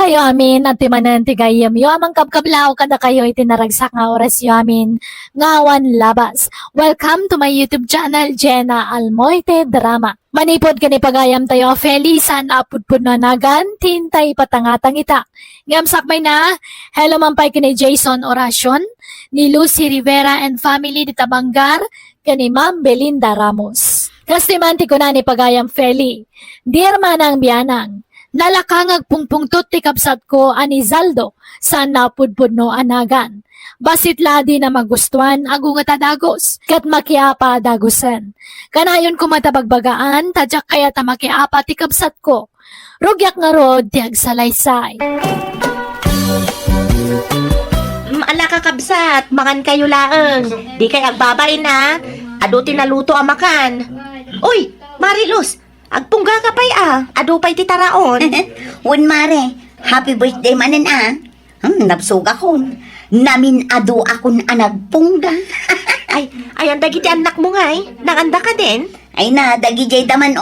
kayo amin at timanan ti gayam yo amang kabkablaw kada kayo itinaragsak nga oras yo amin ngawan labas. Welcome to my YouTube channel, Jenna Almoite Drama. Manipod ka ni pagayam tayo, Felisan apudpud na nagan, tintay patangatang ita. Ngamsak may na, hello mampay ka ni Jason Oracion, ni Lucy Rivera and family di Tabanggar, ka ni Ma'am Belinda Ramos. Kastimanti ko na ni pagayam Feli, dear manang biyanang, nalakangag pungpungtot ti kapsat ko ani Zaldo sa napudpud no anagan. Basit ladi na magustuhan agungat adagos kat makiapa dagusen. Kanayon ko matabagbagaan tadyak kaya ta makiapa ti kapsat ko. Rugyak nga rod ti agsalaysay. Ala ka kabsat, makan kayo laeng. Di kay agbabain na. Ado tinaluto ang makan. Uy, Mariluz, agpungga ka pa'y ado pa'y titaraon. Wan mare, happy birthday manen napsug akon. Namin ado akon anagpungga. Ay, ang dagiti anak mo nga Nanganda ka din? Ay na, dagi jay daman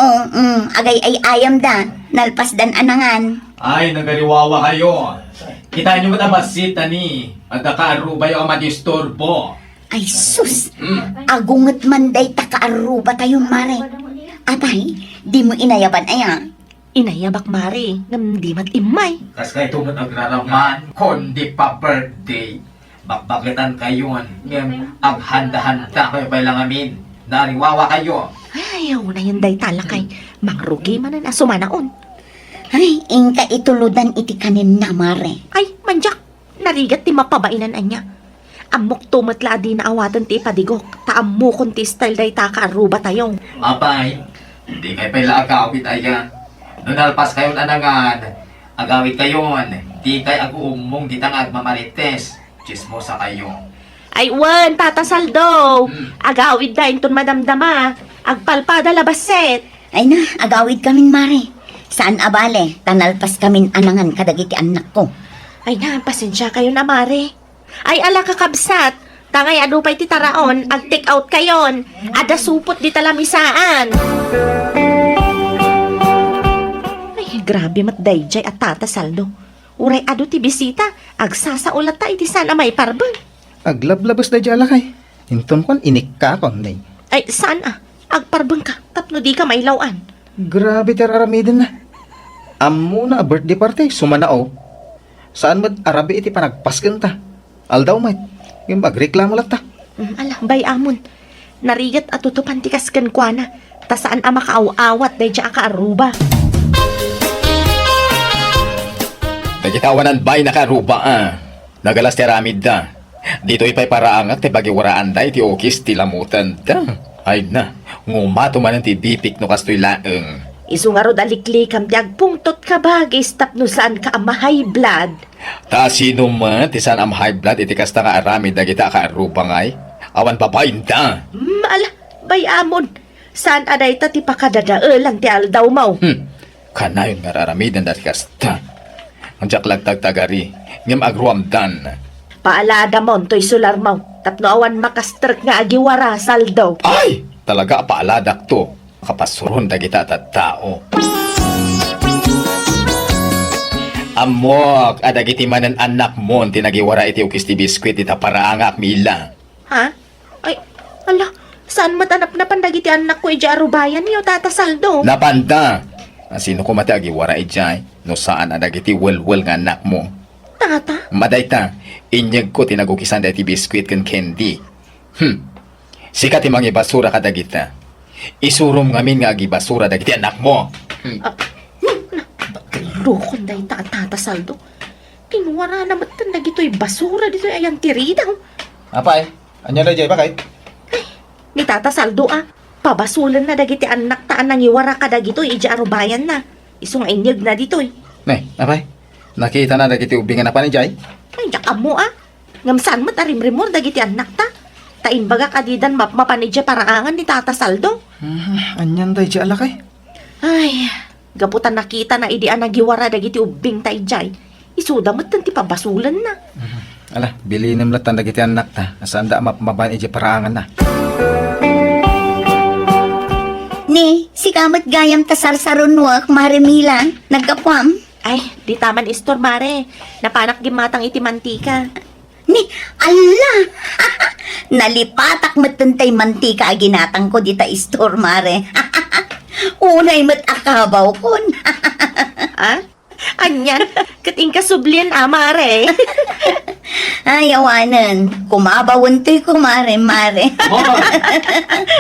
agay ay ayam da. Nalpas dan anangan. Ay, nagaliwawa kayo. Kita nyo matabasit, ani. At nakaarubay ang madisturbo. Ay sus, agunget man day takaaruba tayo mare. Atay, di mo inayaban Inayabak Mari, ngam di mat imay. Kas kayo tunod nagraraman, kundi pa birthday. Bakbakitan kayo, ngem ang handa-handa kayo pa lang amin. Nariwawa kayo. Ayaw na yun day talakay. Mangrugi man na sumanaon. Ay, ingka ituludan iti kanin na mare. Ay, manjak, narigat ti mapabainan anya. Amok tumatla di na awatan ti padigok. Taamukon ti style day takaaruba tayong. Mapay, hindi kayo pala agawit ayan. Nunalpas kayo nanangan, agawit kayo, di kayo ag-uumong di tang agmamarites. Chismosa kayo. Ay, wan, Tata Saldo. Agawid da inton madamdama. Agpalpada labaset. Ay na, agawid kamin mare. Saan abale, tanalpas kamin anangan kadagiti anak ko. Ay na, pasensya kayo na, Mare. Ay, ala kakabsat. Tangay ado pa'y titaraon, ag-take out kayon. Ada supot di talamisaan. Ay, grabe mat dayjay at Tata Saldo. Uray ado ti bisita, agsasaulat ta iti sana may parbeng. Aglablabas na dyan kay. Hinton kon inik ka kon day. Ay, saan agparbeng ka, tapno di ka mailawan. Grabe teraramidin na. Amo na a birthday party, sumanao. Saan mo arabi iti panagpaskan ta? Aldaw may, yung magreklamo lang ta. Ala, bay amon. Narigat at tutupan ti kaskan kwa na. Ta saan makaaw-awat day dya ka aruba. Nagitawanan ba'y nakaruba Nagalas tiramid da. Dito ipay paraangat ti bagiwaraan da iti okis ti lamutan da. Ay na, ngumato man ti bipik no kastoy laeng. Isu nga rod aliklikam ti agpungtot ka bagay stap no saan ka ama high blood. Ta sino man ti saan am high blood iti kasta nga aramid da kita kaaruba ngay. Awan papayin da. Ala, bay amon. Saan aday ta ti pakadadaelan ti aldaw mau. Kanayon nga raramidan da ti kasta. Ang jaklag tagtagari, ngem agruamdan. Paalada mo, to'y sular mo. Tapno awan makastrek nga agiwara, Saldo. Ay! Talaga paaladak to. Kapasuron da kita at tao. Amok, adagiti manan anak mo, tinagiwara iti ukis ti biskwit ita paraangak mila. Ha? Ay, ala, saan matanap na pandagiti anak ko ija arubayan niyo, Tata Saldo? Napanda! Sino ko mati agiwara ijay, no saan adagiti wel-wel nga anak mo. Tata? Madayta, inyag ko tinagukisan da iti biskwit kan candy. Sikat imang ibasura ka dagita. Isurom ngamin nga agibasura dagiti anak mo. Rukon day Tata Saldo. Kinuwara naman tan dagito'y basura dito'y ayan tirida. Apay, anya na jay bakay? Ni Tata Saldo pabasulan na dagiti anak taan nang iwara ka dagito'y ija arubayan na. Isong inyag na dito'y. Nay, apay, nakita na dagiti ubingan na pa ni jay? Ay, jak mo Ngam saan matarim-rimor dagiti anak ta. Tain baga kadidan mapanidya paraangan ni Tata Saldo. Anyan day jay alakay? Ay, gaputan nakita na idian nagiwara dagiti ubing ta ijay. Isuda mo't tanti pabasulan na. Ala, bilinim latan dagiti anak ta. Asaan da mapaban iti paraangan na. Ni, si kamat gayam ta sarsaronwak, marimilan, nagkapwam. Ay, di taman istor, Mare. Napanak gimatang iti mantika. Ni, ala! Nalipatak matantay mantika ginatang ko dita istor, mare. Unay mat akabaw kon. Ah? Anyan, kating kasublian, Mare. Ayawanan, kumabawan to'y kumare, mare. Hoy!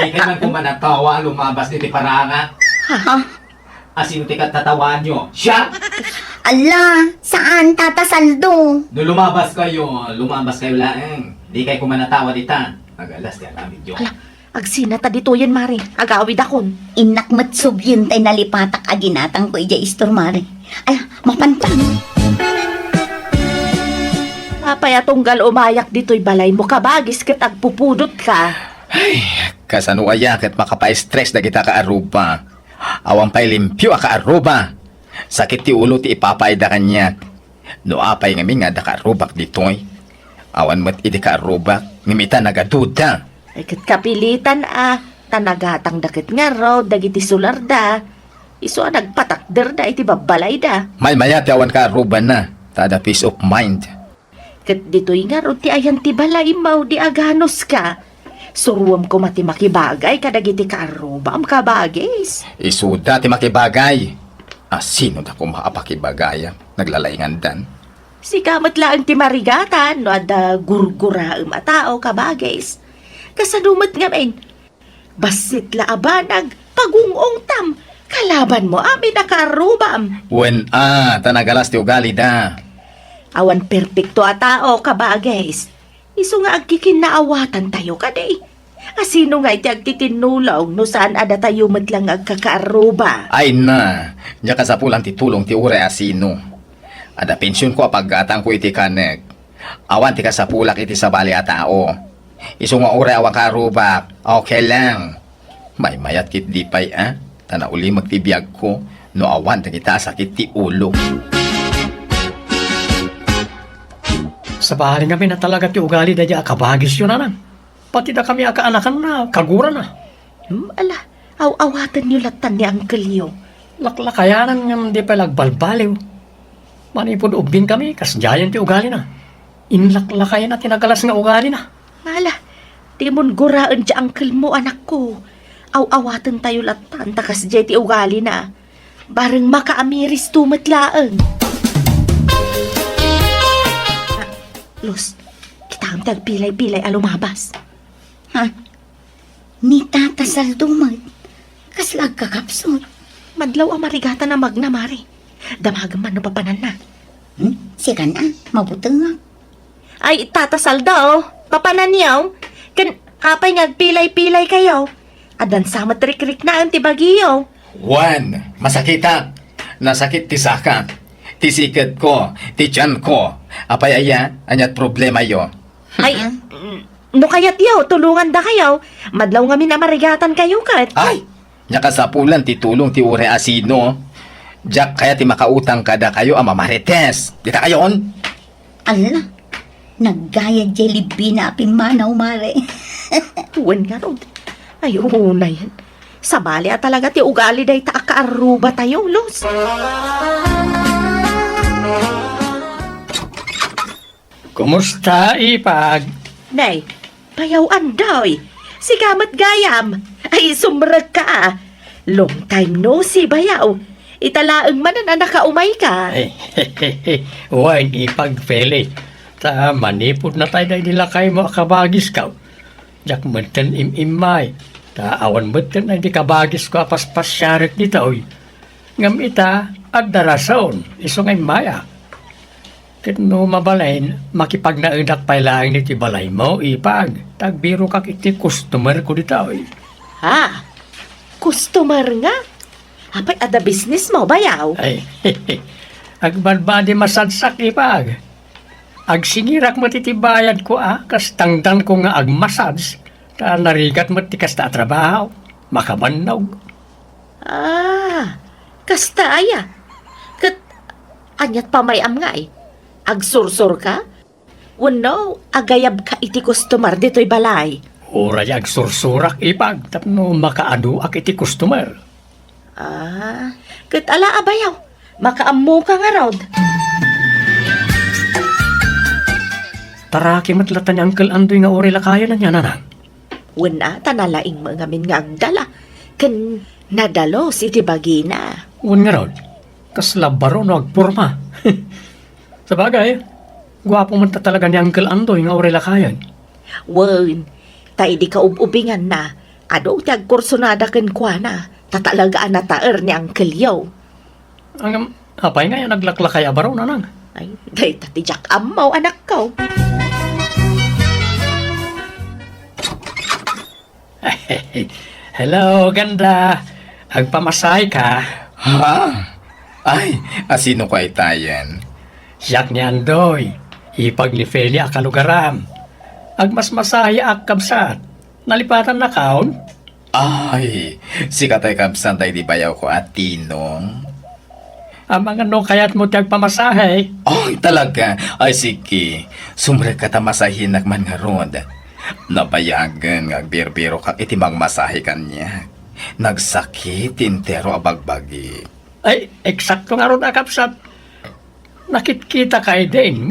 Di ka man kumanatawa, lumabas ni ti paranga. Ha? Asino ti katatawan nyo? Siya! Ala, saan tatasaldo? No lumabas kayo laeng. Di kayo kumanatawa dita. Agalas ti alamid yun. Ala, agsina ta dito yan, Mare. Agawid akon. Inak matsubyun tay nalipatak aginatang ko ija istor, mare. Ala, mapantang. Apay atunggal umayak dito'y balay mo kabagis kat agpupudot ka. Kasano aya ket makapa-stress na kita ka aruba. Awang pay limpyo ka aruba. Sakit ti ulo ti ipapay da kanya. No apay nga da ka arubak ditoy. Awan mat idi ka arubak. Ngimita nagaduda. Ay kat kapilitan tanagatang dakit nga raw, dagiti sular da. Iso nagpatakder da iti babalay da. May-maya ti awan ka aruba na. Tada peace of mind. Kat dito'y nga raw ti ayan ti balay mau di aganos ka. Suruam ko mati makibagay kadagiti ka aruba am kabagis. Isuda ti makibagay. Sino da ko makapakibagaya? Naglalaingan dan. Si kamat lang ti marigatan no ada gurguraem a tao kabagis. Kasadumat nga men. Basit laabanag pagungong tam. Kalaban mo amin nakarubam. When tanagalas ti ugali da. Awan perpekto a tao kabagis. Iso nga agkikinnaawatan tayo kaday. Asino nga iti agtitinulaw no saan ada tayo matlang agkakaaruba. Ay na, niya kasapulang titulong ti ure asino. Ada pensyon ko apaggatang ko iti kanek. Awan ti kasapulak iti sabali a tao. Iso nga ure awang karubak, okay lang. May mayat kit dipay Tana uli magtibiyag ko, no awan ti kita sakit ti ulo. Sa bahaling kami na talaga ti ugali da di akabagis yun na. Pati da kami akaanakan na, kagura na. Ala, awawatan niyo latan ni Uncle Leo. Laklakayanan nga di pa lagbalbaliw. Manipod ubin kami, kasjayan ti ugali na. Inlaklakayan na tinagalas nga ugali na. Mala, di mon guraan di Uncle mo anak ko. Awawatan tayo latan takas di ti ugali na. Bareng makaamiris tumatlaang. Los, kita ang tagpilay-pilay alumabas. Ha? Ni tatasaldo mat. Kaslag kakapsot. Madlaw ang marigata na magnamari. Damagan man no papanan na. Siya na, mabuti nga. Ay, tatasal daw. Papanan niyaw. Kan, apay ngagpilay-pilay kayo. Adan sa matrik-rik na ang tibagiyo. Juan, masakita. Nasakit ti saka. Ti sikat ko, ti tiyan ko. Apay aya, anyat problema yo. Ay, no kayat yaw, tulungan da kayo. Madlaw nga minamarigatan kayo kat. Ay, nya kasapulan ti tulong ti ure asino. Jack kaya ti makautang kada kayo ang mamarites. Dita kayon? Ala, naggaya jellybean na apimanaw, mare. Tuwan nga rod. Ay, na yan. Sabali at talaga ti ugali day ta akaaruba tayo, Los. Kumusta ipag? Nay, payawan daw eh. Si Kamat Gayam. Ay, sumrag ka. Long time no si bayaw. Italaang man na nakaumay ka. Ay, huwag ipag fele. Ta manipod na tayo dahil nila kayo mo kabagis ka. Jak menten imay. Ta awan menten na di kabagis ko apas-pas syarik nita oy. Ngam ita at darason iso ngay maya. Ket no mabalain makipagnaedak pa laing niti balay mo ipag. Tagbiro kak iti customer ko dita oy. Ha? Customer nga? Apay, ada business mo, bayaw? Ay, agbalbadi masadsak ipag. Agsingirak mo titibayan ko kas tangdan ko nga agmasads. Ta narigat mo ti kasta trabaho. Makamannog. Ah, kasta aya. Kat, anyat pamayam nga eh. Agsursur ka? Wano, agayab ka iti customer dito'y balay. Uray agsursurak ipag. Tapno makaadu ak iti customer. Ah, kat ala abayaw. Makaammo ka nga, Rod. Tara, kimatlatan ni Uncle Andoy nga uri lakayan na niya, nanang. Wala, tanalaing mga min nga agdala. Kan nadalo si Tibagina. Uwan nga raw, kasla baro no agporma. Sa bagay, gwapo man ta talaga ni Uncle Andoy nga uri lakayan. Wen, tay di ka ubingan na. Ado tiyag kursonada kan kwa na. Tatalagaan na taer ni Uncle Yo. Ang apay nga yan naglaklakay abaraw, nanang. Ay, day tatijak amaw anak ko. Hello, ganda. Agpamasahe ka. Ha? Ay, asino ko ay tayan? Siyak ni Andoy. Ipag ni Feli akalugaram. Agmasmasahe ak kabsat. Nalipatan na kaon. Ay, si Katay Kabsan tayo di bayaw ko at Tinong. Ang mga no kaya't mo tiyag pamasahe. Ay, talaga. Ay, sige. Sumre ka tamasahin man nga rod. Nabayagan nga birbiro ka itimang masahe kanya. Nagsakit intero abagbagi. Ay, eksakto nga ron akapsat. Nakitkita kay din.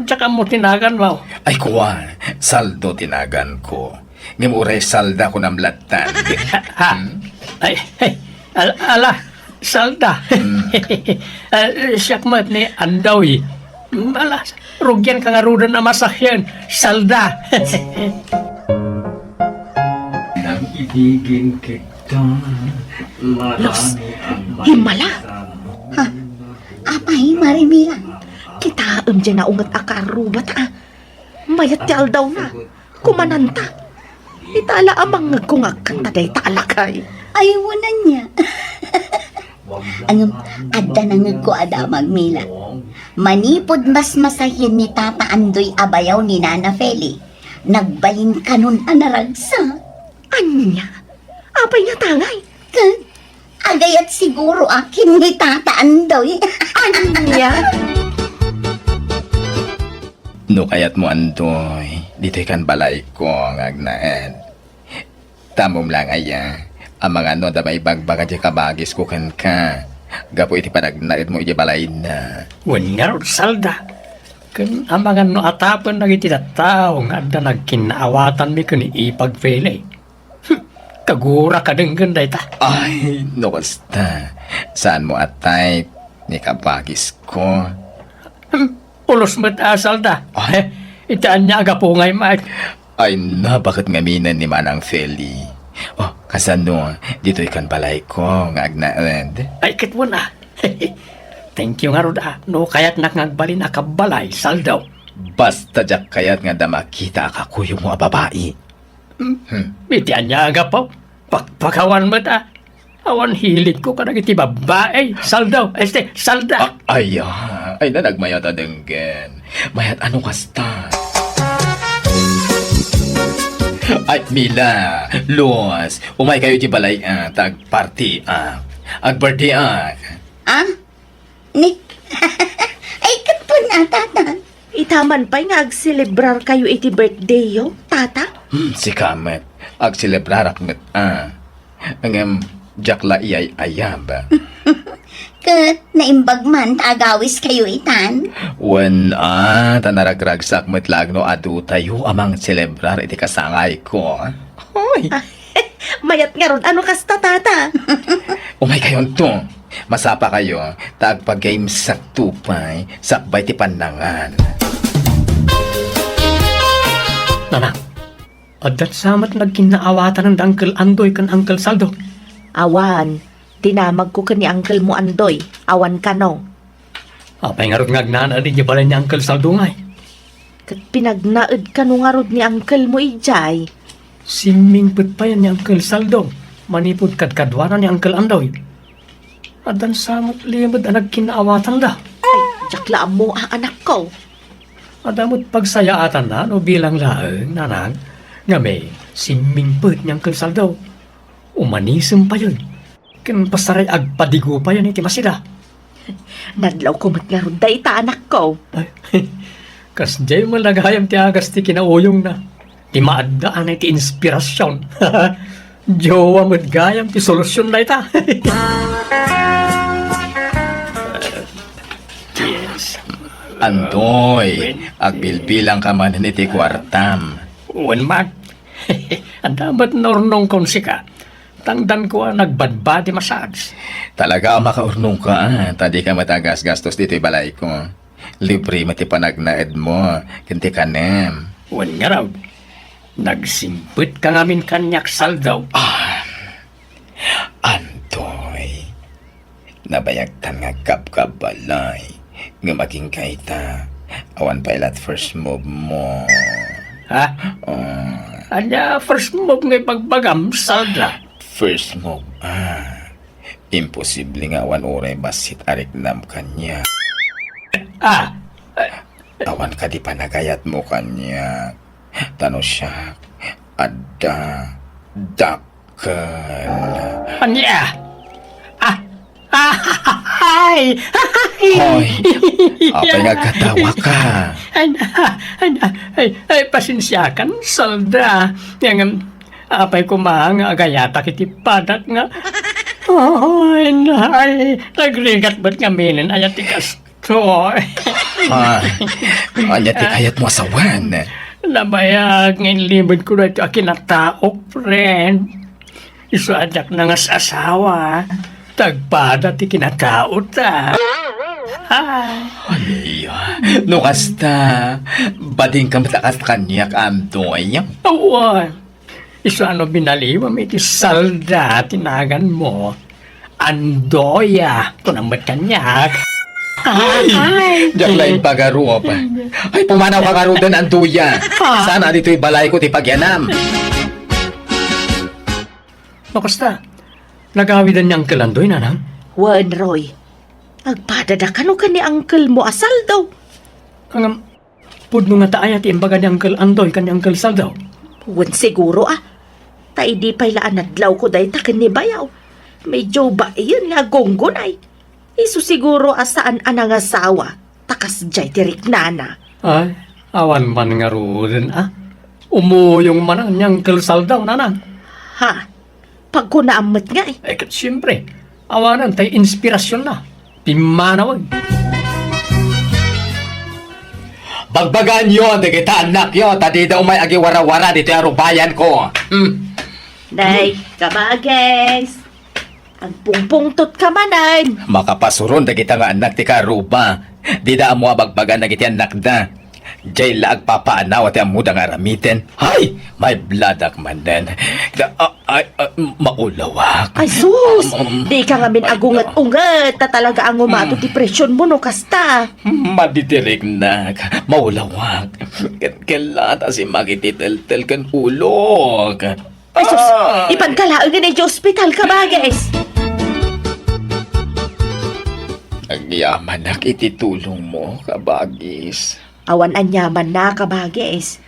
Tsaka mo tinagan mo. Ay, kuwa. Saldo tinagan ko. Ngimuray salda ko namlatan. Ha? Ay, ala, salda. Siyakmat ni Andoy. Ala, rugyan ka nga rudan na masahyan. Salda. Nang ibigin kita. Los, himala. Apay, Marimira. Kita dyan na ungat akarubat ah. Mayat ti aldaw na. Kumananta. Itala amang ngagkungag kang taday talakay. Ayawanan niya. Ang adda na nga ko ada magmila. Manipod mas masahin ni Tata Andoy abayaw ni Nana Feli. Nagbalin kanon anaragsa. Anya? Apay nga tangay? Agayat siguro akin ni Tata Andoy. Anya? No kayat mo Andoy, dito'y kan balay ko ngagnaed. Tamom lang aya, ang mga no da may bagbaga di kabagis ko kan ka. Gapo iti panagnaed mo iti balay na. Wan nga ron, salda. Kan ang mga no atapan na itinatao nga da nagkinaawatan mi kani ipagfele. Kagura ka din ganda ita. Ay, no basta. Saan mo atay ni kabagis ko? Ulos mo't asal da. Ay, itaan niya aga po ngay Mike. Ay na, bakit ngaminan ni Manang Feli? Oh, kasano, dito'y kan balay ko ngagnaed. Ay, kitwo na. Thank you nga ron ah. No, kaya't nakangbalin na kabalay, saldaw. Basta jak kayat nga da makita ka kuyo mo a babae. Itian niya aga po. Pagpakawan mo't ah. Awan hilit ko ka iti babae. Saldaw. Salda. Ay na nagmayat adenggen. Mayat ano kasta? Ay, Mila, Los, umay kayo di balay tag party Ag-birthday Ah? Nick? Ay, katpon na, Tata. Itaman pa'y nga agselebrar kayo iti birthday yo, tata? Si Kamet, ag-celebrar akmet Ang jakla iyay ayab. Kat, naimbag man, tagawis kayo itan. Wen tanaragragsak met lagno adu tayo amang celebrar iti kasangay ko. Hoy, Mayat nga ron, ano kasta, tata? umay kayon to. Masapa kayo, tagpag-game sak tupay, sakbay ti pandangan. Nana, adat samat nagkinaawatan ng Uncle Andoy kan Uncle Saldo. Awan, tinamag ko ka ni Uncle mo Andoy. Awan ka no. Apay nga ron ngagnana di balay ni Uncle Saldo ngay. Kat pinagnaed ka no nga rod ni Uncle mo ijay. Simingput pa yan ni Uncle Saldo. Manipod kadkadwana ni Uncle Andoy. Adan samat limod ang nagkinaawatan da. Ay, jaklaan mo anak ko. Adamot pagsayaatan na no bilang laeng nanang nga may simingput ni Uncle Saldo. Umanisem pa yun. Kinpasaray agpadigo pa yan iti masida. Nadlaw ko matlarod da ita anak ko. Kas jay mo lagayam ti agas ti kinauyong na. Ti maadaan iti inspirasyon. Jowa mo't gayam ti solusyon na ita. Andoy, agbilbilang ka man iti kwartam. Wan man. Ang dapat nornong kon sika. Tangdan ko nagbadbadi masads. Talaga makaurnong ka, tadi ka matagas gastos dito balay ko. Libre mati panagnaed mo, kinti kanem. Wan nga raw. Nagsimpit ka ngamin kanyak saldaw. Andoy, nabayagtan nga kapkabalay, nga maging kaita. Awan pa ilat first move mo. Ha? Anya first move ngay pagbagam salda. First move, imposible nga awan oray basit arik nam kanya. Awan ka di panagayat mo kanya. Tano siya, ada, dakan. Anya? Ay! Hoy, apay nga katawa ka. Ay, pasensyakan, salda. Yang apay kumahang agayata kiti padak nga. Ay, nagrigat ba't ngaminin ayat tikas to. Anya ti kayat mo asawan. Nabayag ngayon libad ko na ito akinataok, friend. Isuadak na nga sa asawa. Tagpada ti kinataot, Ay, no kasta, bading ka matakas kanyak Andoy. Awan. Iso ano binaliwam iti salda tinagan mo. Andoya. Kunambat kanyak. Diyak lain pagaruop. Ay, pumanaw ka karudan Andoya. Sana dito'y balay ko ti pagyanam. Makasta. Nagawidan niya Uncle Andoy, nanang? Wan, Roy. Agpadada ka no ka ni uncle mo asal daw. Ang pudno nga taaya ti imbaga ni Uncle Andoy kan ni Uncle Saldaw. Wan siguro tay di pa'y laan adlaw ko day takin ni bayaw. Medyo ba iyon nga gonggon ay. Isu siguro asaan anang asawa. Takas jay tirik nana. Ay, awan man nga roon, Umuyong man ni Uncle Saldaw, nanang. Ha? Pag ko naamat nga eh. Eh, kat siyempre, awanan tayo inspirasyon na. Pimanawag. Bagbagan yun, di kita anak yun. Tadi daw may agiwara-wara dito yung bayan ko. Day, kabages. Ang pungpungtot ka manan. Makapasuron da kita nga anak ti karuba. Di da mo bagbagan na kiti anak da. Jay laag papaanaw at yung muda nga ramitin. Hay! May bladak man din. Maulawak. Ay sus! Di ka nga min agungat-ungat. Ta talaga ang umato ti presyon mo no kasta. Maditirig na. Maulawak. Kailan si makititel-tel kan ulog. Ay sus! Ipagkalaang nga na hospital ka bages. Nagyaman na kititulong mo, kabagis. Awan anyaman na kabages.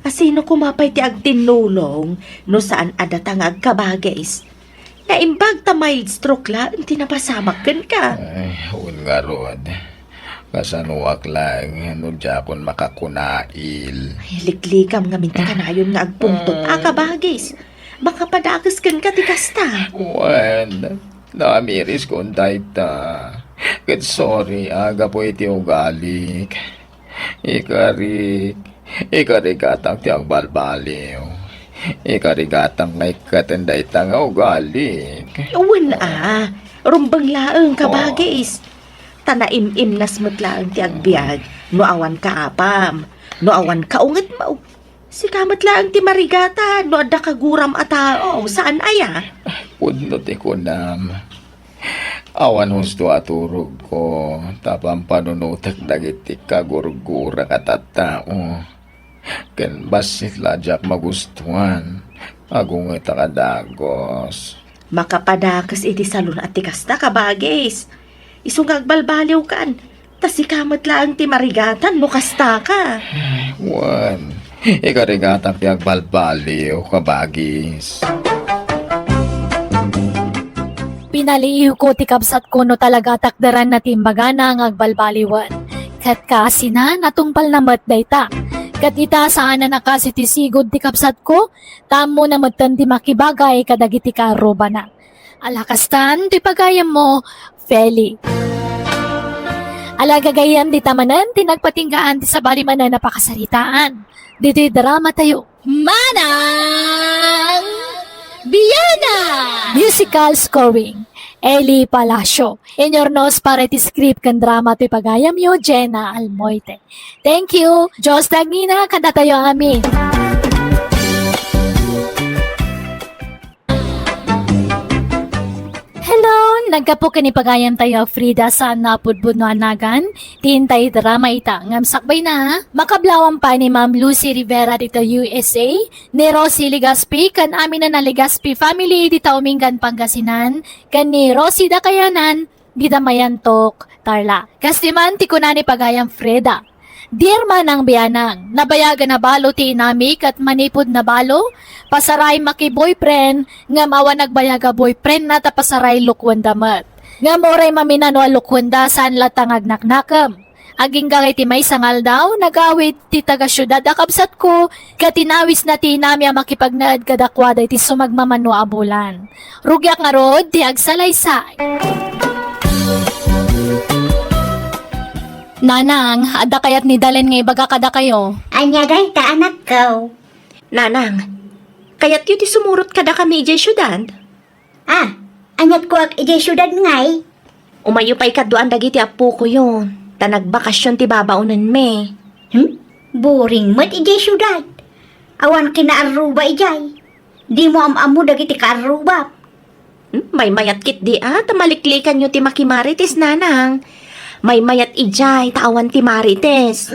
Asino kumapay ti agtinulong no saan adatang agkabages. Naimbag ta mild stroke la, hindi napasamakan ka. Ay, un nga rod. Kasanuwak lang, no jakon makakunail. Ay, liklikam nga minta kanayon nga agpungtot kabages. Baka padakas kan ka ti kasta. Wen, namiris kong dayta. Good sorry, aga po iti ugalik. Ikarigatang tiyang balbaliw. Ikarigatang ngay katenday tanga ugalik. Uwan rumbang laeng kabagis. Tanaim-im nasmut laeng ti agbiag. No awan ka apam. No awan ka unget mo. Sikamat laeng ti marigata. No adda kaguram atao. Saan aya? Pudnot ikunam. Awan husto aturog ko. Tapang panunutak dagiti kagurgura katatao. Ken basit lajak magustuhan. Agunget akadagos. Makapadakas iti salon at tikasta kabagis. Isungag balbaliw kan. Tasikamat laeng ti marigatan no kasta ka. Wan, ikarigatang tiyang balbaliw kabagis. Pinaliiw ko ti kabsat ko no talaga takdaran na timbaga na ang agbalbaliwan. Kat kasi na natungpal na matdayta. Kat ita saan na nakasi ti sigod ti kabsat ko, tamo na matan ti makibagay kadagiti karoba na. Alakastan ti pagayam mo, Feli. Alaga gayam di tamanan, tinagpatinggaan di sa balimanan na pakasaritaan. Dito'y drama tayo. Manang Biyana! Musical scoring. Eli Palacio. In your nose para iti script kan drama to'y pagayam yo, Jenna Almoite. Thank you. Diyos Dagnina, kanda tayo amin. Hello! Nagkapo ka ni pagayam tayo Frida sa napudbud no anagan. Tintay drama ita. Ngamsakbay na. Makablawang pa ni Ma'am Lucy Rivera dito USA. Ni Rosie Ligaspi. Kan amin na Ligaspi family dito Umingan Pangasinan. Kan ni Rosie Dakayanan. Dita Mayantok Tarla. Kastiman ti kuna ni pagayam Freda. Dear manang biyanang, nabayagan na balo ti inamik at manipod na balo, pasaray maki boyfriend, nga mawa nagbayaga boyfriend na tapasaray lukwan damat. Nga moray maminano a lukwanda saan latangag naknakam. Aging gagay ti may sangal daw, nagawit ti taga syudad akabsat ko, katinawis na ti inami a makipagnaad kadakwada ti sumagmamano abulan. Rugyak nga rod, ti agsalaysay. Nanang, ada kayat ni Dalen nga ibaga kada kayo. Anya day ta anak ko. Nanang, kaya't yun ti sumurot kada kami ijay syudad. Ah, anyat ko ak ije syudad ngay. Umayo pa'y kaduan dagiti apo ko yun. Ta nagbakasyon ti babaunan me. Boring mat ije syudad. Awan kinaaruba ijay. Di mo amamu dagiti kaaruba. May mayat kit di tamaliklikan nyo ti makimarites nanang. May mayat ijay, tawan ti marites.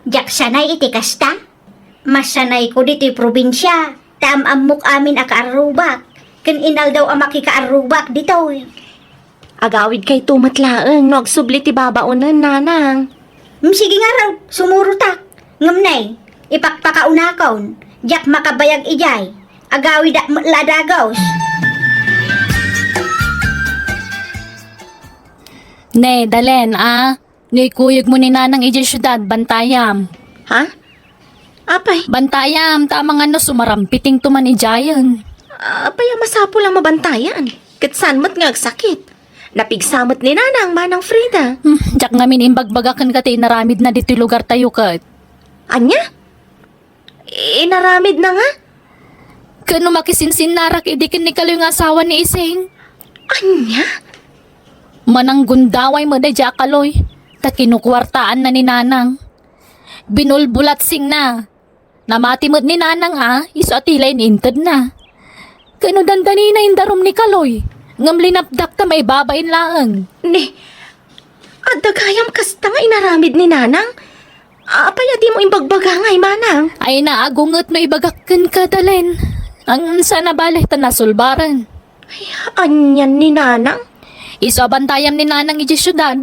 Jak sanay iti kasta. Mas sanay ko diti probinsya. Amok amin a kaarubak. Ken inal daw ang makikaarubak dito. Agawid kay tumatlaeng, no agsubli ti babaunan nanang. Sige nga raw, sumurutak. Ngamnay, ipakpakaunakon. Jak makabayag ijay. Agawid ladagaws. Ne, Dalen, Ngay kuyog mo ni nanang ije syudad, bantayam. Ha? Apay, Bantayam, tamang ano, sumarampiting tuman ijayan. apay masapo lang mabantayan. Kat sanmat nga agsakit. Napigsamot ni nanang manang Frida. Jak ngamin imbagbagakan ka ti naramid na dito lugar tayo kat. Anya? Inaramid na nga? Kano makisinsin narak, idikin ni kaloy nga asawa ni Ising. Anya? Manang gundaway mo da jakaloy. Ta kinukwartaan na ni nanang. Binulbulat sing na. Namatimod ni nanang iso atilay ni inted na. Kano dandani na indarom ni kaloy. Ngam linapdak ta may babain laang. Ne, adagayam kasta nga inaramid ni nanang. Apay di mo imbagbaga nga manang. Ay naagungot no ibagakken ka Dalen. Ang sana balay ta nasulbaran. Anyan ni nanang? Iso bantayam ni nanang iji syudad.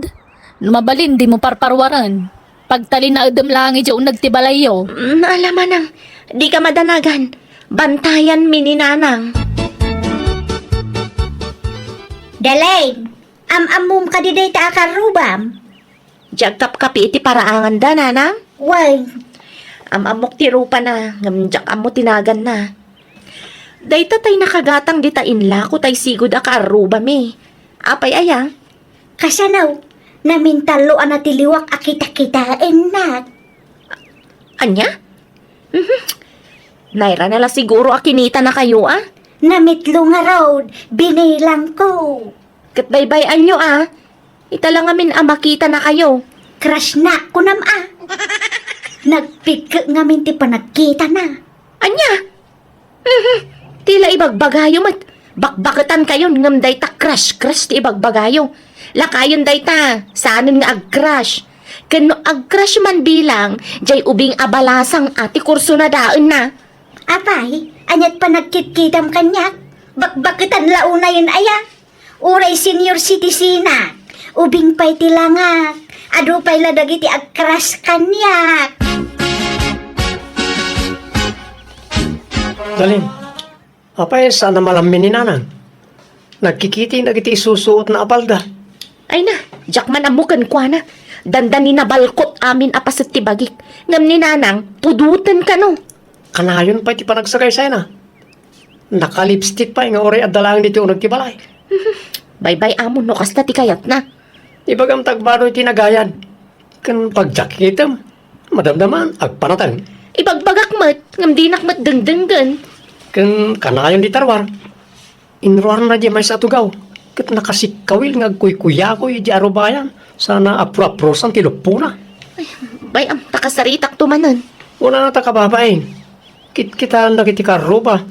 Mabalin di mo parparwaran. Pagtali na udem lang iji unag tibalayo. Naalaman nang, di ka madanagan. Bantayan mi ni nanang. Dalain, amum ka di day ta akarubam. Jagkap kapi iti paraangan da nanang. Way, Amok ti rupa na, ngamjak amo tinagan na. Dayta tay nakagatang di ta inla ko tay sigod akaaruba mi. Apay aya? kasanaw, namintalo na tiliwak akita-kitain na. Anya? Naira nala siguro akinita na kayo Namitlo nga road, binilang ko. Katbaybayan nyo Italang amin makita na kayo. Crush na ko Nagpig ngamin ti panagkita na. Anya? Tila ibagbagayo mat. Bakbakatan kayon ngam dayta crush ti ibagbagayo. Lakayon dayta, saanin nga ag-crush. Kano ag-crush man bilang, jay ubing abalasang ati kurso na daan na. Apay, anyat pa nagkitkitam kanyak. Bakbakitan launa yun aya. Uray senior citizen na. Ubing pa'y tilangak. Ado pa'y ladagiti ag-crush kanyak. Dalin, apay sana malamin ni nanang. Nagkikiti nagiti susuot na apalda. Ay na, jak man amukan kwa na. Dandani na balkot amin apasit ti bagik. Ngam ni nanang, pudutan ka no. Kanayon pa iti panagsagay say na. Nakalipstick pa nga oray at dalang dito nagtibalay. Bye-bye amon no kasta ti kayat na. Ibagam tagbaro iti nagayan. Kan pagjakitam, madamdaman, agpanatan. Ibagbagak mat, ngam di nakmat dengdenggan. Kan kanayon di tarwar. Inruar na di may sa tugaw. Kat nakasikawil nga kuy-kuyakoy di arubayan. Sana apro-aprosan ti lupuna. Bay am takasaritak tumanan. Una na ta kababain. Kita na kiti karuba.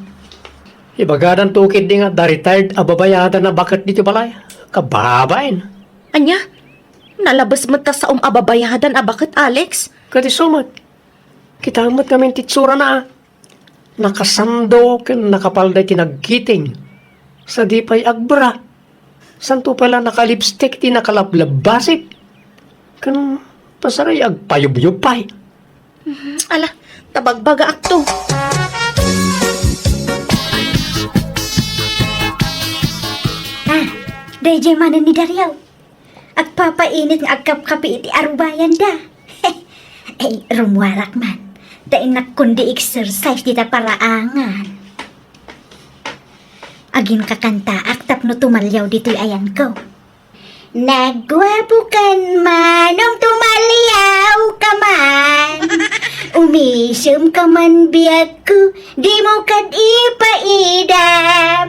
Ibagadan tukid di nga da retired ababayadan na bakit dito balay. Kababain. Anya? Nalabas mo ta sa ababayadan bakit Alex? Kati sumat. Kita amat kami titsura na. Nakasando ken nakapalday tinagkiting. Sa di pa'y agbra. Santo pala nakalipstick ti nakalablabasip. Kan pasaray agpayub-yupay. Ala, tabagbaga akto. Dayjay manan ni Daryaw. Agpapainit nga agkapkapi iti arubayan da. Ay, rumwarak man. Dahil nakundi exercise dita paraangan. Agin kakanta, aktap no tumalyaw dito'y ayan ko. Nagwapo kan manong tumalyaw ka man. Umisum ka man biyag ko, di mo kad ipaidam.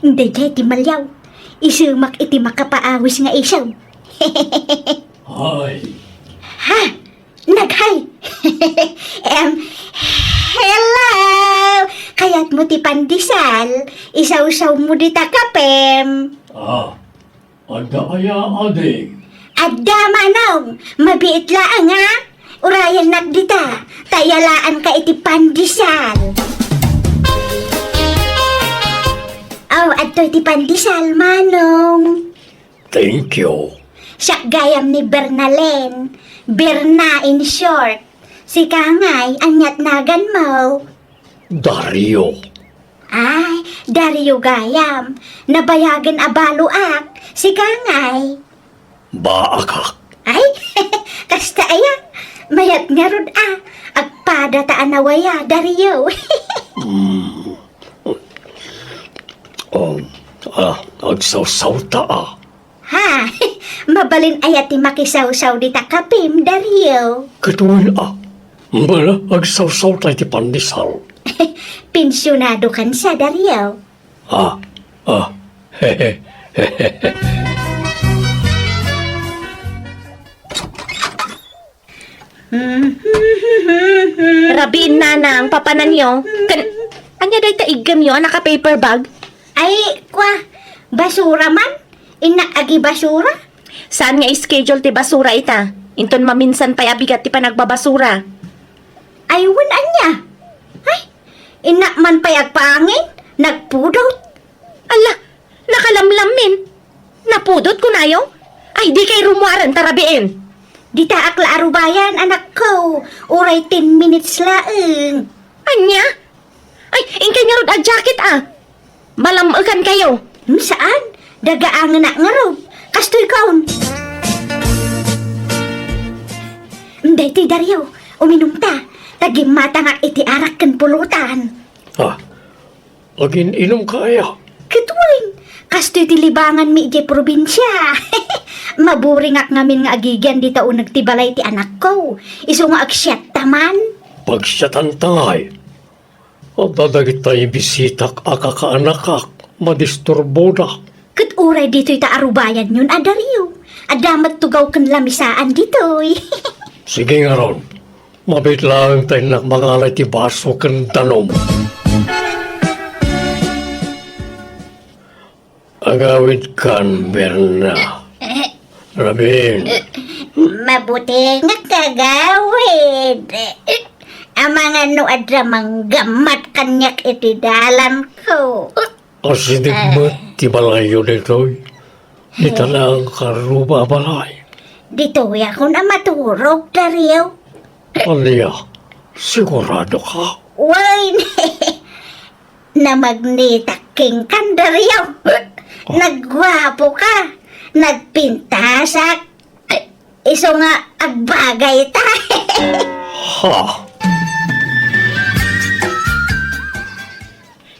Hindi jay timalyaw. Isumak iti makapaawis nga isaw. Ay. Ha? Naghay! Hello! Kaya't mo ti pandisal, isaw-saw mo di takapem. Ada aya ading. Adda manong, mabiit laang ha? Urayan nagdita, tayalaan ka iti pandisal. Adto iti pandisal, manong. Thank you. Siya gayam ni Bernalen. Berna in short. Si Kangay, anyat nagan mo. Dario. Ay, Dario gayam. Nabayagan abaluak. Si Kangay. Baakak. Ay, kasta aya. Mayat nga rod agpada taan nawaya, Dario. Agsaw-saw ta Ha, mabalin ayat ti makisaw-saw di takapim, Dario. Katuan Bala, agsaw-saw tayo ti pandisal. Pensyonado kan sa, Dario. Hehe. Rabiin nanang, papanan nyo. Anya day taigam yun, naka-paper bag? Ay, kwa, basura man? Inaagi basura? Saan nga schedule ti basura ita? Inton maminsan pa'y abigat ti panagbabasura. Ay, wanan niya. Ay, inak man pa'y agpangin, nagpudot. Ala, nakalamlamin. Napudot ko na yo? Ay, di kay rumuaran tarabiin. Di taak la arubayan, anak ko. Uray 10 minutes laeng. Anya? Ay, ingkay nga rod a jacket Malamakan kayo. Saan? Dagaangan na ngarob. Kastoy kaon. Dati Dario, uminom ta. Tagim matangak iti arak kan pulutan. Agin inom kaya. Kituwing, kastoy ti libangan mi iti probinsya. Maburingak ngamin nga agigyan di tao nagtibalay ti anak ko. Iso nga agsyat taman. Pagsyatan tangay. At dadagit tayo bisitak akakaanakak. Madisturbo na. Kat uray dito'y taarubayan yun, Dario. Adamat tugaw kan lamisaan dito'y. Sige nga ron. Mabit lang tayo nakmangalay ti baso kan tanom. Agawid kan, Berna. Rabin. Mabuti nga kagawid. Ang mga nuad ramang gamat kanyak iti dalan ko. Asidig mo ti balayo nito'y. Ito lang karuba balay. Dito'y ako na maturog, Dario. Alia, sigurado ka? Why, na magnitaking kan, Dario. Nagwapo ka. Nagpintasak. Iso nga agbagay ta. Ha?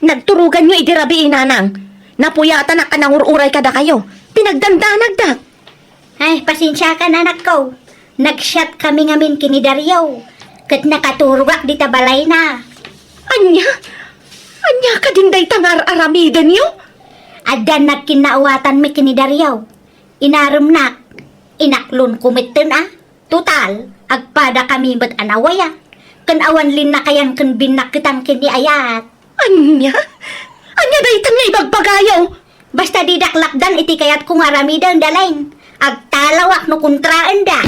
Nagturugan nyo idirabiin nanang. Napuyatan na kanangururay kada kayo. Pinagdandanagdag. Ay, pasensya ka na, anak ko. Nagshot kami ngamin kini Dario. Kat nakaturwak di tabalay na. Anya? Anya ka din day tangar aramidan yo? Adan nagkinaawatan mi kini Dario. Inaram nak. Inaklon kumiten Total, agpada kami ba't anawaya. Kan awan lin na kayan kan binakitan kini ayat. Anya? Anya day tanya ibagbagayaw? Basta di daklakdan iti kayat kung aramidan dalain. Agtalawak no kontraan da.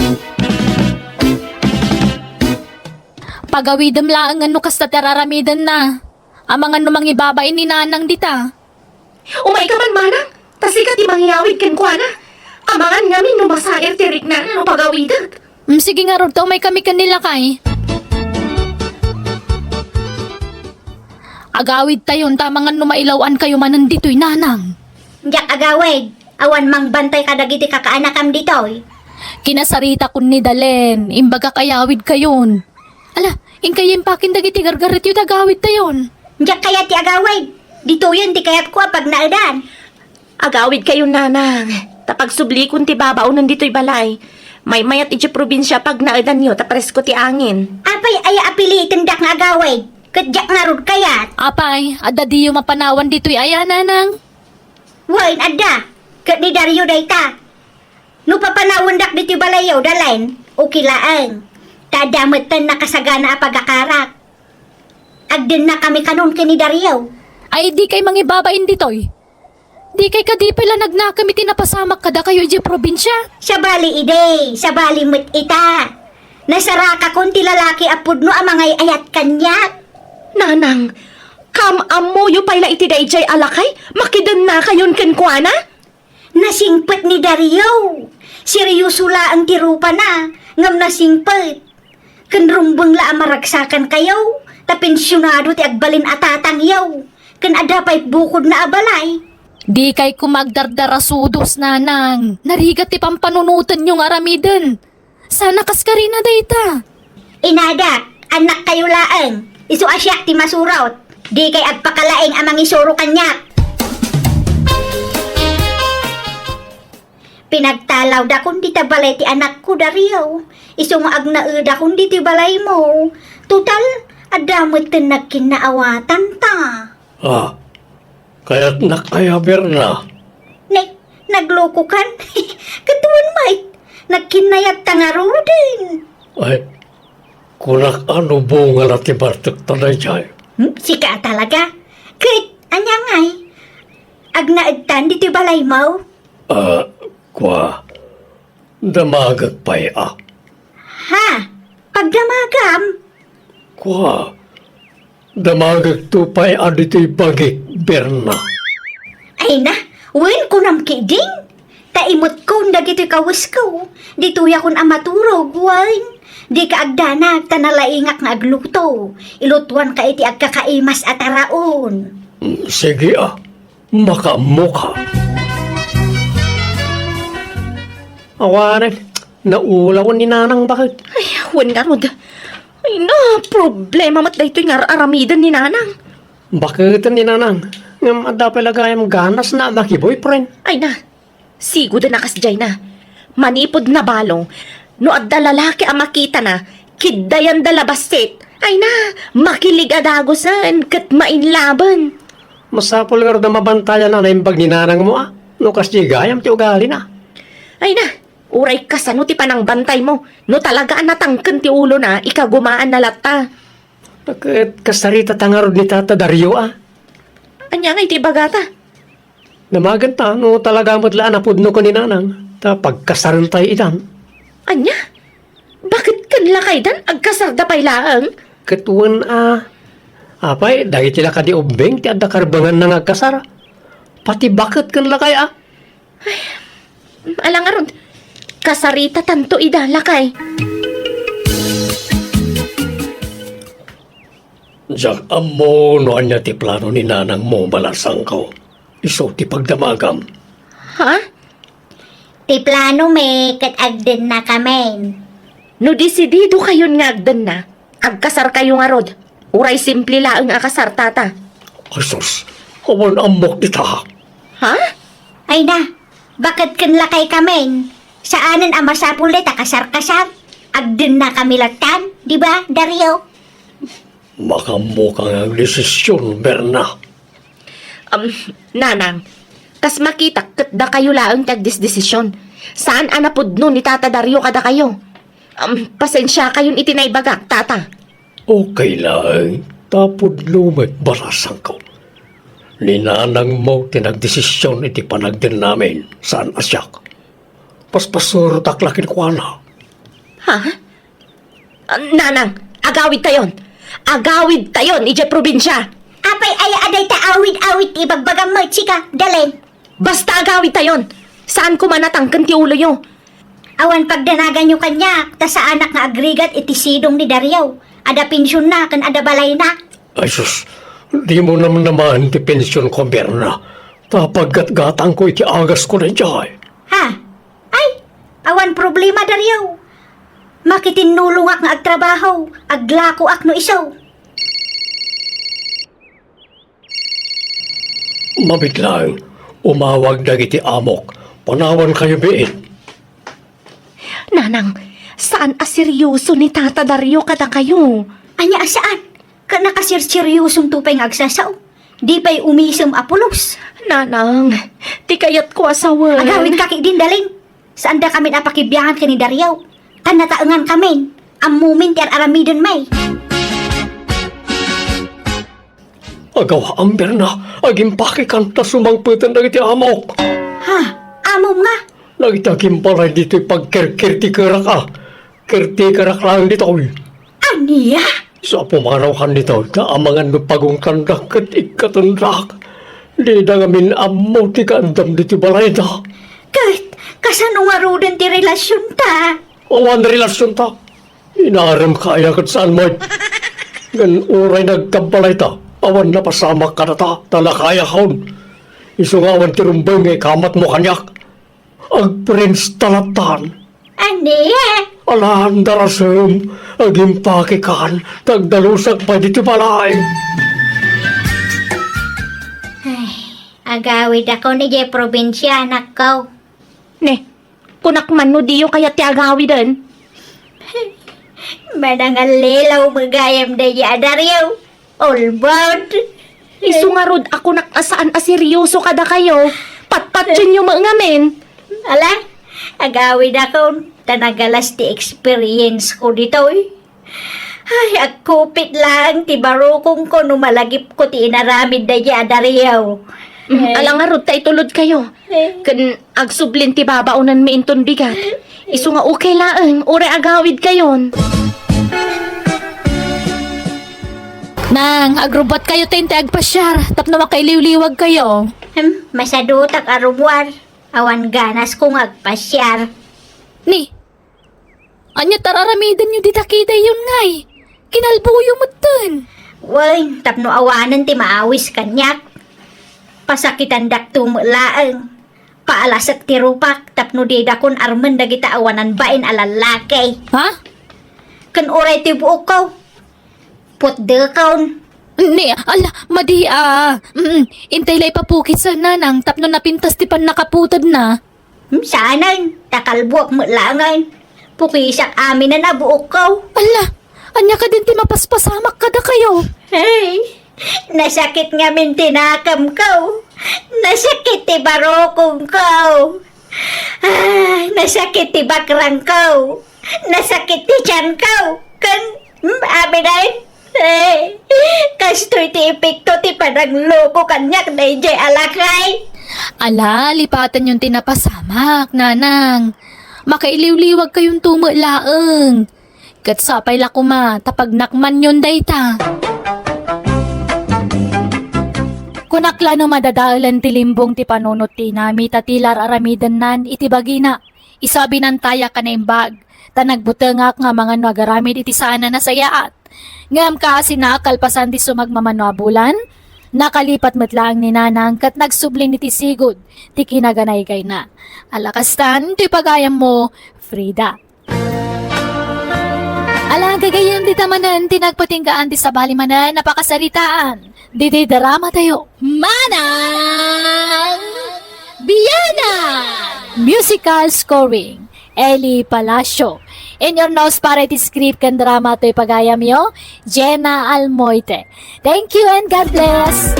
Pagawidam lang ano kasta teraramidan na. Amang ano mang ibabain ni nanang dita. Umay ka man manang, tasikat imangyawid ken kwa na. Amangan ngamin no masair tirik na no pagawidag. Sige nga ron, may kami kanila kay. Agawid tayon, tamangan no mailawan kayo manan dito'y nanang. Jak agawid. Awan mang bantay kadagiti kakaanakam ditoy. Kinasarita kun ni Dalen, imbaga kayawid kayon. Ala, ingkayim pakin dagiti gargarit yung agawid tayon. Jak kaya ti agawid. Dito yun ti kayat ko pag naadan. Agawid kayo nanang. Tapag subli kun ti babaw nandito'y balay. May mayat iti probinsya pag naadan nyo tapresko ti angin. Apay ay apilitin dak nga agawid. Kadyak nga rod kayat. Apay, adda di yung mapanawan dito'y aya nanang. Wain adda. Kat ni Dario dayta. No papanawan dak diti balayaw dalain. O kilaang. Tadamatan na kasagana apagakarak. Agdin na kami kanon kini Dario. Ay di kay mangibabain dito'y. Di kay kadipila nagnakami tinapasamak kada kayo iti probinsya. Sa bali ide, sa bali mo't ita. Nasaraka kon ti lalaki apud no amangay ayat kanyak. Nanang, kam amo yu payla iti dayjay alakay, makidan na kayon ken kwa na? Nasingpet ni Dario. Seryoso la ang tirupa na. Ngam nasingpet. Kanrumbang la amaragsakan kayo. Ta pensyonado ti agbalin atatang yaw. Kan adapay bukod na abalay. Di kay kumagdardarasudos nanang. Narigat ti pampanunutan yung aramiden. Sana kaskarina dayta. Inadak, anak kayo laeng. Isu asyak ti masurawt. Di kay agpakalaeng amang isuro kanyak. Pinagtalaw da kundi tabalay ti anak ko Dario. Isungaag na da kundi ti balay mo. Total, adamot tin nagkinaawatan ta. Kaya't nakayaber na. Nagloko kan? Katuan mait, nagkinayat ta nga din. Ay, kunak ano bunga na ti Bartok tanay jay. Sika talaga. Kahit anyangay. Agnaagtan di ti balay mo. Kwa, damagag pa'y Ha? Pagdamagam? Kwa, damagag to pa'y adito'y bagik berna. Ay na, wen ko nam kiding. Taimot ko dagiti kawas ko. Dituya kon amaturog, wen. Di ka agdanag, tanalaingak nga agluto. Ilutuan ka iti agkakaimas at araon. Sige makamuka. Awanan, naulaw ni nanang bakit? Ay, wan nga rod. Ay na, problema mat dayto'y nga aramidan ni nanang. Bakit ni nanang? Ngam ada pala gayam ganas na maki-boyfriend. Ay na, sigo da nakasjay na. Manipod na balong. No adda lalaki ang makita na, kiddayan da labasit. Ay na, makilig adagosan, kat mainlaban. Masapol nga rin na mabantayan na naimbag ni nanang mo No kasi gayam ti ugali na. Ay na, uray ka sa no ti panang bantay mo. No talagaan natangken ti ulo na, ikagumaan na lata. Bakit kasarita tangarod ni Tata Dario Anya nga iti bagata. Namagan ta, no talaga madlaan na pudno ko ni nanang. Ta pagkasaran tayo itan. Anya? Bakit kanla kay dan agkasarda pay laang? Katuan apay, dahil tila ka di ubeng, ti adda karbangan na nagkasara. Pati bakit kanla kay Alang aron, kasarita tanto idala kay. Jak amo no anya ti plano ni nanang mo balasang ko. Iso ti pagdamagam. Ha? Ti plano me, kat agden na kamen. No desidido kayon nga agdan na, agkasar kayo nga rod. Uray simple laang akasar tata. Asos, awan amok ita. Ha? Ay na, bakit kanla kay kamen? Saanan ang masapul ta kasar-kasar? Agdun na kami lagtan, di ba, Dario? Makamukang ang desisyon, Berna. Nanang, kas makita kat da kayo laang tagdisdesisyon. Saan anapod no ni Tata Dario kada kayo? Pasensya kayon itinaybagak, Tata. Okay lang, tapod lumit barasang ko. Ninanang mo tinagdesisyon iti panagdin namin saan asyak. Paspasuro taklakin ko na. Ha? Nanang, agawid tayon. Agawid tayon, ije probinsya. Apay aya aday ta awid-awid ibagbagang mo, chika, dalen. Basta agawid tayon. Saan ko manatangkan ti ulo yo? Awan pagdanagan nyo kanya, ta sa anak nga agrigat iti sidong ni Dario. Ada pensyon na, kan ada balay na. Ay sus, di mo naman ti pensyon ko, Berna. Tapaggat-gatang ko iti agas ko na dyan. Ha? Ay, awan problema, Dario. Makitinulong ak nga agtrabaho, aglako ak no isaw. Mabiglang, umawag na iti amok. Panawan kayo biin. Nanang, saan aseryoso ni Tata Dario kada kayo? Anya saan? Ka nakasirseryosong tupay nga agsasaw. Di pa'y umisam apulos. Nanang, ti kayat ko asawan. Agawin kaki din daling. Saan da kami napakibiyangan ka ni Dario? Tanataangan kami. Ang moment yan aramidon may. Agaw ang Berna, agimpaki kanta sumangputan na iti amok. Ha? Amom nga. Nagitagim pala dito pagkirkirti karak ah. Kirti karak lang dito. Aniya? Sa pumaraw kan dito, kaamangan no pagong kandak kat ikatundak. Di na ngamin amo ti kaandam dito balay na. Kahit kasano nga roden ti relasyon ta. Awan relasyon ta. Inaram kaya kat saan mo. Gan uray nagkabalay ta. Awan na pasama ka na ta. Talakaya kaon. Isungawan ti rumbay ngay kamat mo kanyak. Ang prince talatan. Aniya? Alahan darasem. Agimpaki kan. Tagdalusak pa dito balay. Agawid ako ni Jay probinsya, anak ko. Ne, kunak man no diyo kaya ti agawidan. Manangal lilaw magayam da ya Dario. All bound. Isungarod ako nakasaan aseryoso kada kayo. Patpatsin yung mga ngamin. Ala, agawid ako. Tanagalas ti experience ko dito eh. Ay, agkupit lang ti barukong ko numalagip ko ti inaramid da ya Dario. Alang nga rod, tulod kayo. Kan agsublin ti babaunan mi inton bigat. Isu nga okay laeng, ure agawid kayon. Nang, agrobot kayo tente agpasyar, tapno makailiw-liwag kayo. Masadutak arumwar. Awan ganas kong agpasyar. Ni, anya tararamidan nyo ditakida yun ngay. Kinalbuyo mo dun. Way, tapno awanan ti maawis kanyak. Pasakitan dak tumulaang. Paalasak ti rupak, tapno di dakon armen dagita awanan bain alalaki. Ha? Kan oray ti buok ko. Putdekaon. Ni, ala, madi intay lay papukit sa nanang, tapno napintas ti pan nakaputad na. Saanan, takalbuok mo langan. Pukisak amin na nabuok ko. Ala, anya ka din ti mapaspasamak kada kayo. Hey, nasakit nga min tinakam ko. Nasakit ti barokong ko. Nasakit ti bakrang ko. Nasakit ti tiyan ko. Kan, amin ay, kastoy ti epekto ti panaglobo kanyak na ijay alakay. Ala, lipatan yung tinapasamak, nanang. Makailiw-liwag kayong tumulaeng. Katsapay la kuma, tapag nakman yun dayta. Kunakla no madadaalan ti limbong ti panunot ti nami tatilar aramidan nan iti bagina. Isabi nan taya ka na imbag. Tanagbutengak nga mga nagaramid iti sana na sayaat. Ngam ka sinakalpasan ti sumagmamano bulan. Nakalipat matlaang ni nanang kat nagsublin iti sigod. Ti kinaganay kay na. Alakastan ti pagayam mo, Frida. Ala gagayam di tamanan tinagpatinggaan ti sabali manan napakasaritaan. Di drama tayo. Manang Biyana! Musical scoring. Eli Palacio. In your nose para iti script kan drama to'y pagayam yo, Jenna Almoite. Thank you and God bless!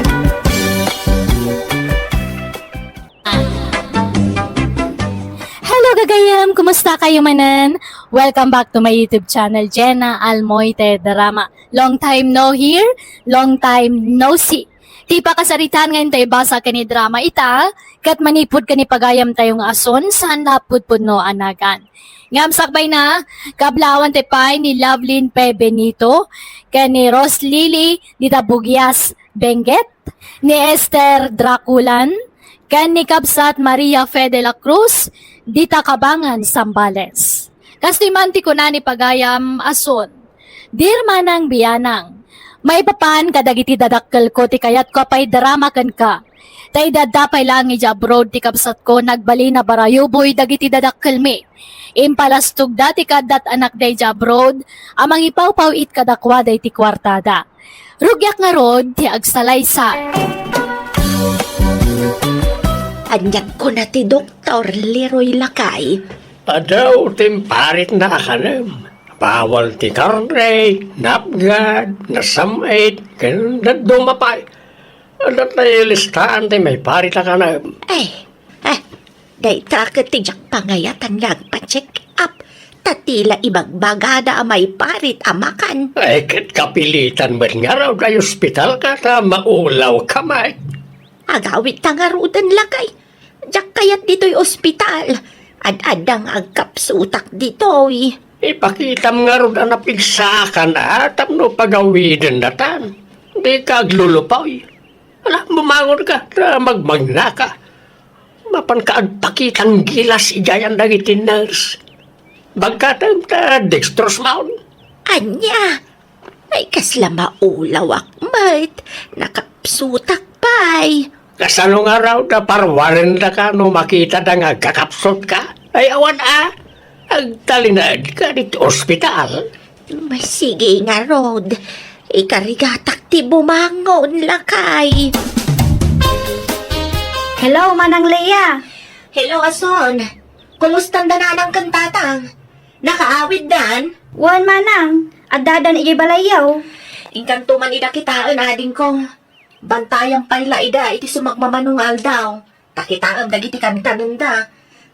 Hello gagayam! Kumusta kayo manan? Welcome back to my YouTube channel, Jenna Almoite Drama. Long time no hear, long time no see. Di pa kasaritan ngayon tayo basa ka ni drama ita, kat manipod ka ni pagayam tayong ason, saan napudpud no anagan. Ngamsakbay na, kablawan te pay ni Lovelyn P. Benito, ka ni Ros Lily Dita Bugyas Benguet, ni Esther Draculan, ka ni Kabsat Maria Fe de la Cruz, Dita Kabangan Sambales. Kastimanti ko na ni pagayam ason, dirma ng biyanang, may papan kadagiti dadakkel ko ti kayat ko pay drama kan ka. Tay dadapay lang ija abroad ti kabsat ko nagbali na barayuboy dagiti dadakkel mi. Impalastog dati kadat anak day ja abroad, amang ipaw-paw it kadakwa day ti kwartada. Rugyak nga rod ti agsalaysa. Anyag ko na ti Dr. Leroy Lakay. Adaw, timparit na kanam. Bawal ti karne, napgad, nasamait, ganun na dumapay. Ano tayo listahan ti may parit na kanam. Day traket ti jak pangayatan nagpa-check up. Tatila ibagbagada may parit amakan. Ay, kat kapilitan mo nga raw kay ospital ka ta maulaw kamay. Agawit tangarudan lakay. Jak kayat dito'y ospital. Ad-adang agkapsutak dito'y. Ipakita mo nga rin na pigsakan at no pagawidin na tan. Di ka aglulupaw. Wala, bumangon ka na magmagna ka. Mapan ka agpakitang gilas igayan na itin nurse. Bagkatang ta dextrose maun. Anya, ay kasla maulaw akmat. Nakapsutak pa'y. Kasano nga raw na parwarin na ka no makita na nga kakapsot ka. Ay awan agtalinad ka dito ospital. May sige nga, Rod. Ikarigatak ti bumangon lakay. Hello, Manang Leia. Hello, Ason. Kumustan na ng kantatang? Nakaawid dan? Wan Manang, adadan iji balayaw. Inkanto man ida kitaan ading ko. Bantayan pala ida iti sumagmamanungal daw. Takitaan dagiti kantanan da.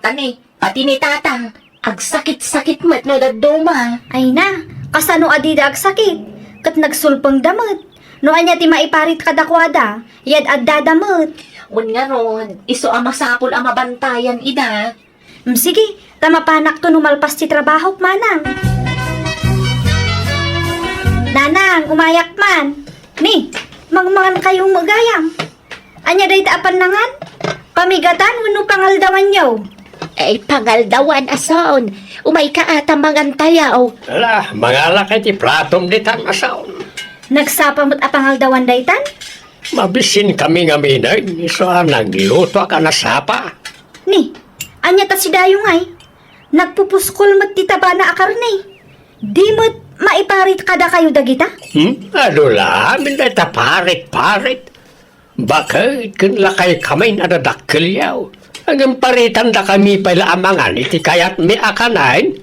Tani, pati ni tatang. Agsakit-sakit mat no daduma. Ay na, kasano adida agsakit? Kat nagsulpang damot. No anya ti maiparit kadakwada, yad addadamot. Un nga ron, iso amasapol amabantayan ida. Sige, tamapanak to numalpas ti trabaho Manang. Nanang, umayak man. Ni, mangmangan kayong magayam. Anya day taapan nangan? Pamigatan, wano pangaldawan yaw. Ay, pangaldawan, Ason. Umay ka ata mangantayaw. Ala, mga lakay ti platom di tan asaon. Nagsapamot a pangaldawan daytan? Mabisin kami nga minay, so nagluto ka na sapa. Ni, anya ta si Dayong ay. Nagpupuskol mat ti taba na akarne. Di mo't maiparit kada kayo dagita? Ano lang, hindi ta parit-parit. Bakit kun lakay kamay na nadakkelyaw? Ang paritan da kami pala amangan iti kayat mi akanain.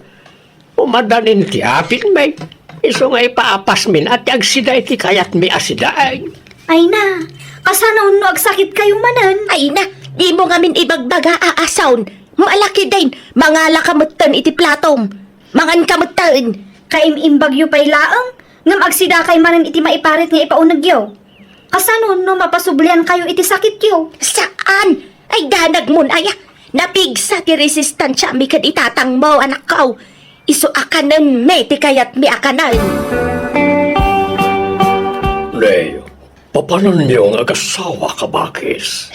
Umadanin ti apit may. Iso nga ipaapas min at agsida iti kayat mi asidain. Ay na, kasano no agsakit kayo manan? Ay na, di mo ngamin ibagbaga aasawn. Malaki din, mangala kamutan iti platom. Mangan kamutan. Kaim-imbagyo pa'y laang, ngam agsida kay manan iti maiparit nga ipaunagyo. Kasano no mapasublian kayo iti sakit yo? Saan? Ay danag mo na ya. Napigsa ti resistansya mi kad itatang mo anak ko. Iso akanan me ti kayat mi akanan. Leo, papanon niyo ang agasawa ka bakis?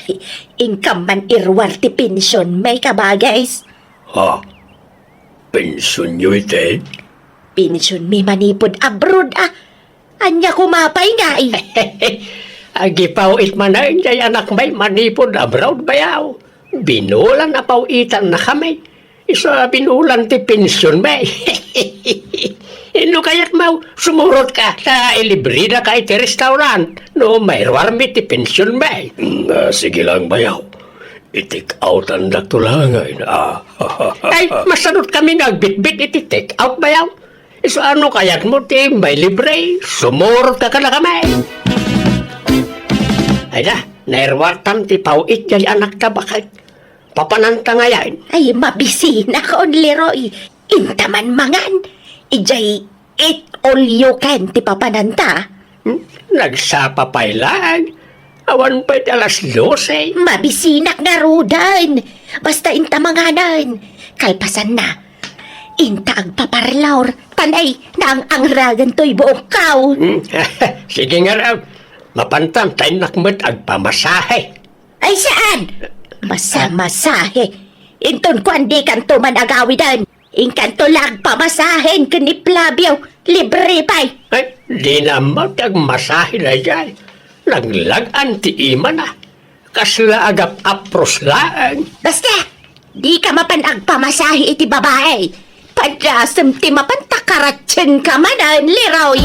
Income man irwar ti pensyon may kabagays. Ha? Pensyon niyo ite? Pensyon mi manipod abroad Anya kumapay nga Agipaw it manay jay anak may manipod abroad bayaw. Binulan na pawitan na kami. Isa binulan ti pensyon may. Ino kayak mau sumurot ka sa ilibrida ka iti restaurant. No may warmi ti pensyon may. Sige lang bayaw. Itik out ang natulangay na. Ay, masanot kami nagbitbit iti take out ba yaw? So ano kayat mo ti may libre? Sumurot ka na kami. Ay na, nairwartam ti pauit jay anak ta bakit? Papananta nga yan. Ay, mabisi na ko, Leroy. Intaman mangan. Ijay, eat all you can, ti papananta. Nagsapa lang. Awan pa alas 12. Mabisinak nga rudan. Basta intamanganan. Kalpasan na. Inta ang paparlaur. Tanay na ang angragan to'y buong kaw. Sige nga raw. Mapantam tayo nakmat agpamasahe. Ay, saan? Masamasahe. Inton ko andi kanto man agawidan. Inkanto lang pamasahen ni Flavio. Libre pa'y. Ay, di naman agmasahe na dyan. Naglagan ti ima na. Kasla agap apros lang. Basta, di ka mapanag pamasahe iti babae. Padrasam ti mapantakaratsyan ka manan, Leroy.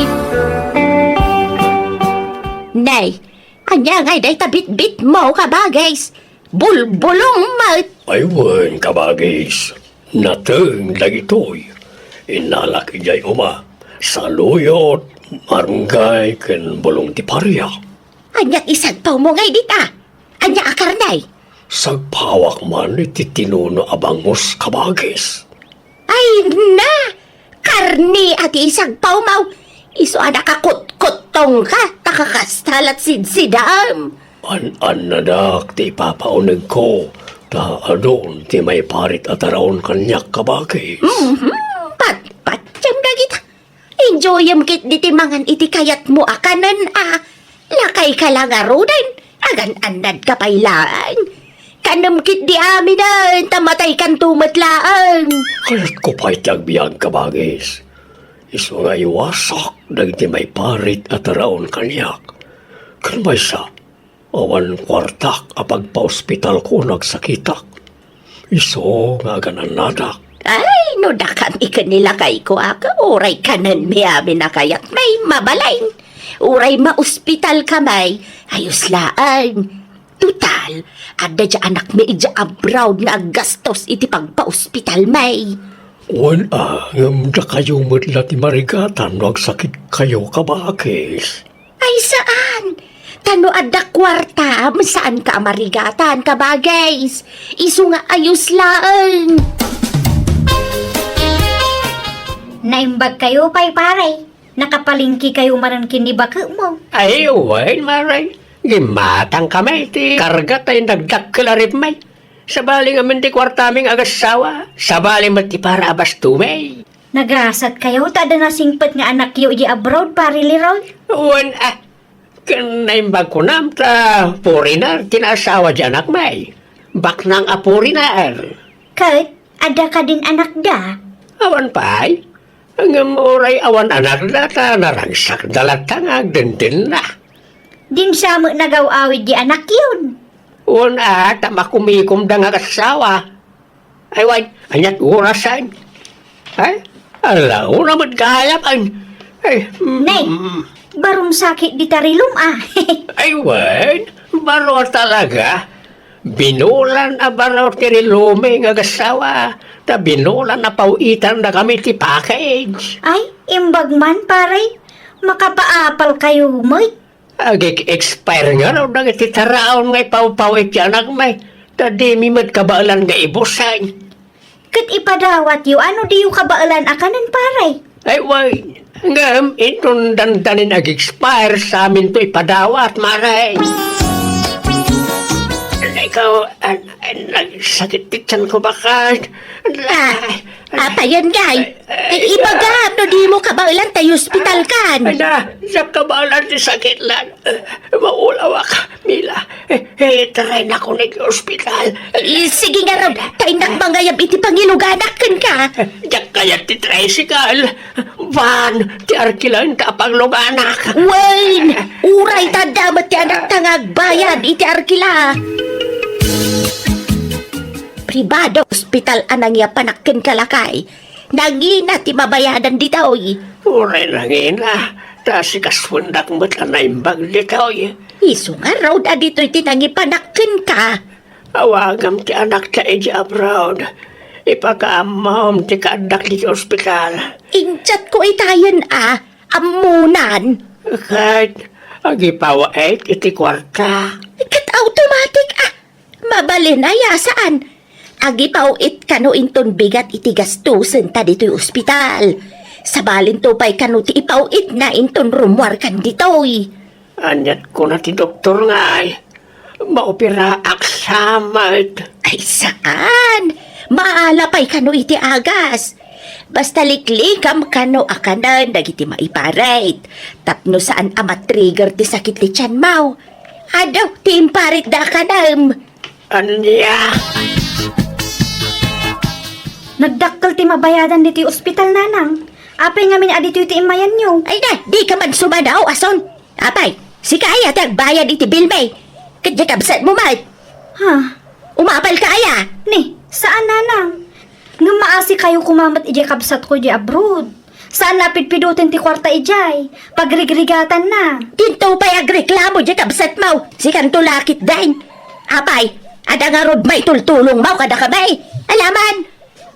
Nay, anya ngay day tabit-bit mo ka ba, guys? Bulbulong mat. Ay, wan kabagis. Nateng lagitoy. Inalaki jay uma. Saluyot, marunggay, ken bulong ti parya. Anya't isagpaw mo ngay dita. Anya akarnay. Sagpawak man iti tinuno abangos kabagis. Ay na! Karni at isagpaw mau. Iso nakakut-kutong ka. Takakastalat sidsidam. An nadak ti papaunig ko. Ta adon ti may parit at araon kanyak kabagis. Pat-patyam na kita. Enjoyam kit diti mangan iti kayat mo akanan Lakay ka lang arudan. Agan andad ka pailaan. Kanam kit di aminan. Tamatay kan tumatlaan. Kaya't ko pa'y tagbiyan kabagis. Iso nga iwasak dagiti may parit at araon kanyak. Kan may sa awan kwartak apag pa-ospital ko nagsakitak. Iso nga gananadak. Ay, no dakam ikanilakay ko Uray kanan may amin na kayat may mabalain. Uray ma-ospital kamay. Ayos laan. Tutal, ada dya anak may idya abroad na gastos iti pagpa-ospital may. Wan ngam kayo matla ti marigatan nagsakit kayo kabagis. Ay, saan? Tano adda kwarta, saan ka marigatan ka ba, guys? Isu nga ayos laan. Naimbag kayo pay pare. Nakapalingki kayo maran kinibaka mo. Ay, wan maray. Gimatang kami ti karga tayo nagdakkelarip may. Sabali nga man ti kwartaming agasawa. Sabali man ti para abas tumay. Nagrasat kayo tada na singpet nga anak yo di abroad pare Leroy. Wan kanaimbag ko nam ta purinar tinasawa di anak may. Baknang a purinar. Kahit ada ka din anak da. Awan pa'y. Ang oray awan anak na ta narangsak dalatangag dintin na. Din sa mo nagaw-awid di anak yun. Una, tamakumikom da nga kasawa. Ay, wait, anyat orasan. Ay, alaw naman kahayapan. Ay, Nay, barong sakit di tarilum ay, wait, baro talaga. Binulan a baro tirilume nga kasawa. Ta binulan na pauitan na kami ti package. Ay, imbag man pare. Makapaapal kayo moy. Ag-expire nga raw na iti taraon ngay pau-pawit yan ang may. Tadi mimat kabaalan nga ibusan. Kat ipadawat yu, ano di yu kabaalan akanan pare? Ay, wait. Ngam, itong dandanin ag-expire sa amin to ipadawat, maray. Ikaw, nagsakit tiyan ko baka. Apa yan, gay? Ibagam, no di mo kabailan tayo ospital kan. Ay na, sa kabalan ti sakit lang. Maulawak, Mila. Taray na ko nag-hospital. Sige nga raw, tayo nakbangayab iti pangiluganak ka. Diyak kaya ti tricycle. Van, ti arkilan tapang luganak. Wayne, uray tadamat ti anak tangag bayad iti arkila. Pribado hospital anang ya panakken kalakay. Nangina ti mabayadan ditaoy. Uray nangina. Ta si kasundak mo't na imbag ditaw. Isu nga raw da dito'y tinangi panakken ka. Awagam ti anak ta iji abroad. Ipakaamam ti kaanak di ospital. Injat ko itayan amunan. Kahit agipawait iti kwarta. Kat automatic Mabalin saan? Agipawit kano inton bigat iti gastusen ta dito'y ospital. Sabalin to pa'y kano ti ipawit na inton rumwar kan dito'y. Anyat ko na ti doktor nga ay. Maopera aksamat. Ay saan? Maalapay kano iti agas. Basta liklikam kano akanan dagiti maiparait. Tapno saan trigger ti sakit ti tiyan mau. Adaw ti imparit da kanam. Anya? Nagdakkel ti mabayadan dito yung ospital, nanang. Apay nga min adito ti imayan nyo. Ay na, di ka man sumadaw, ason. Apay, si kaya tagbayad iti bilbay. Kadya kabsat mo, mat. Ha? Umapal kaya. Ni, saan, nanang? Nga maasi kayo kumamat ijay kabsat ko di abroad. Saan napidpidutin ti kwarta ijay? Pagrigrigatan na. Tinto pa'y agreklamo dyan kabsat mo. Si kanto lakit din. Apay, ada nga rod may tultulong mo kada kabay. Alaman,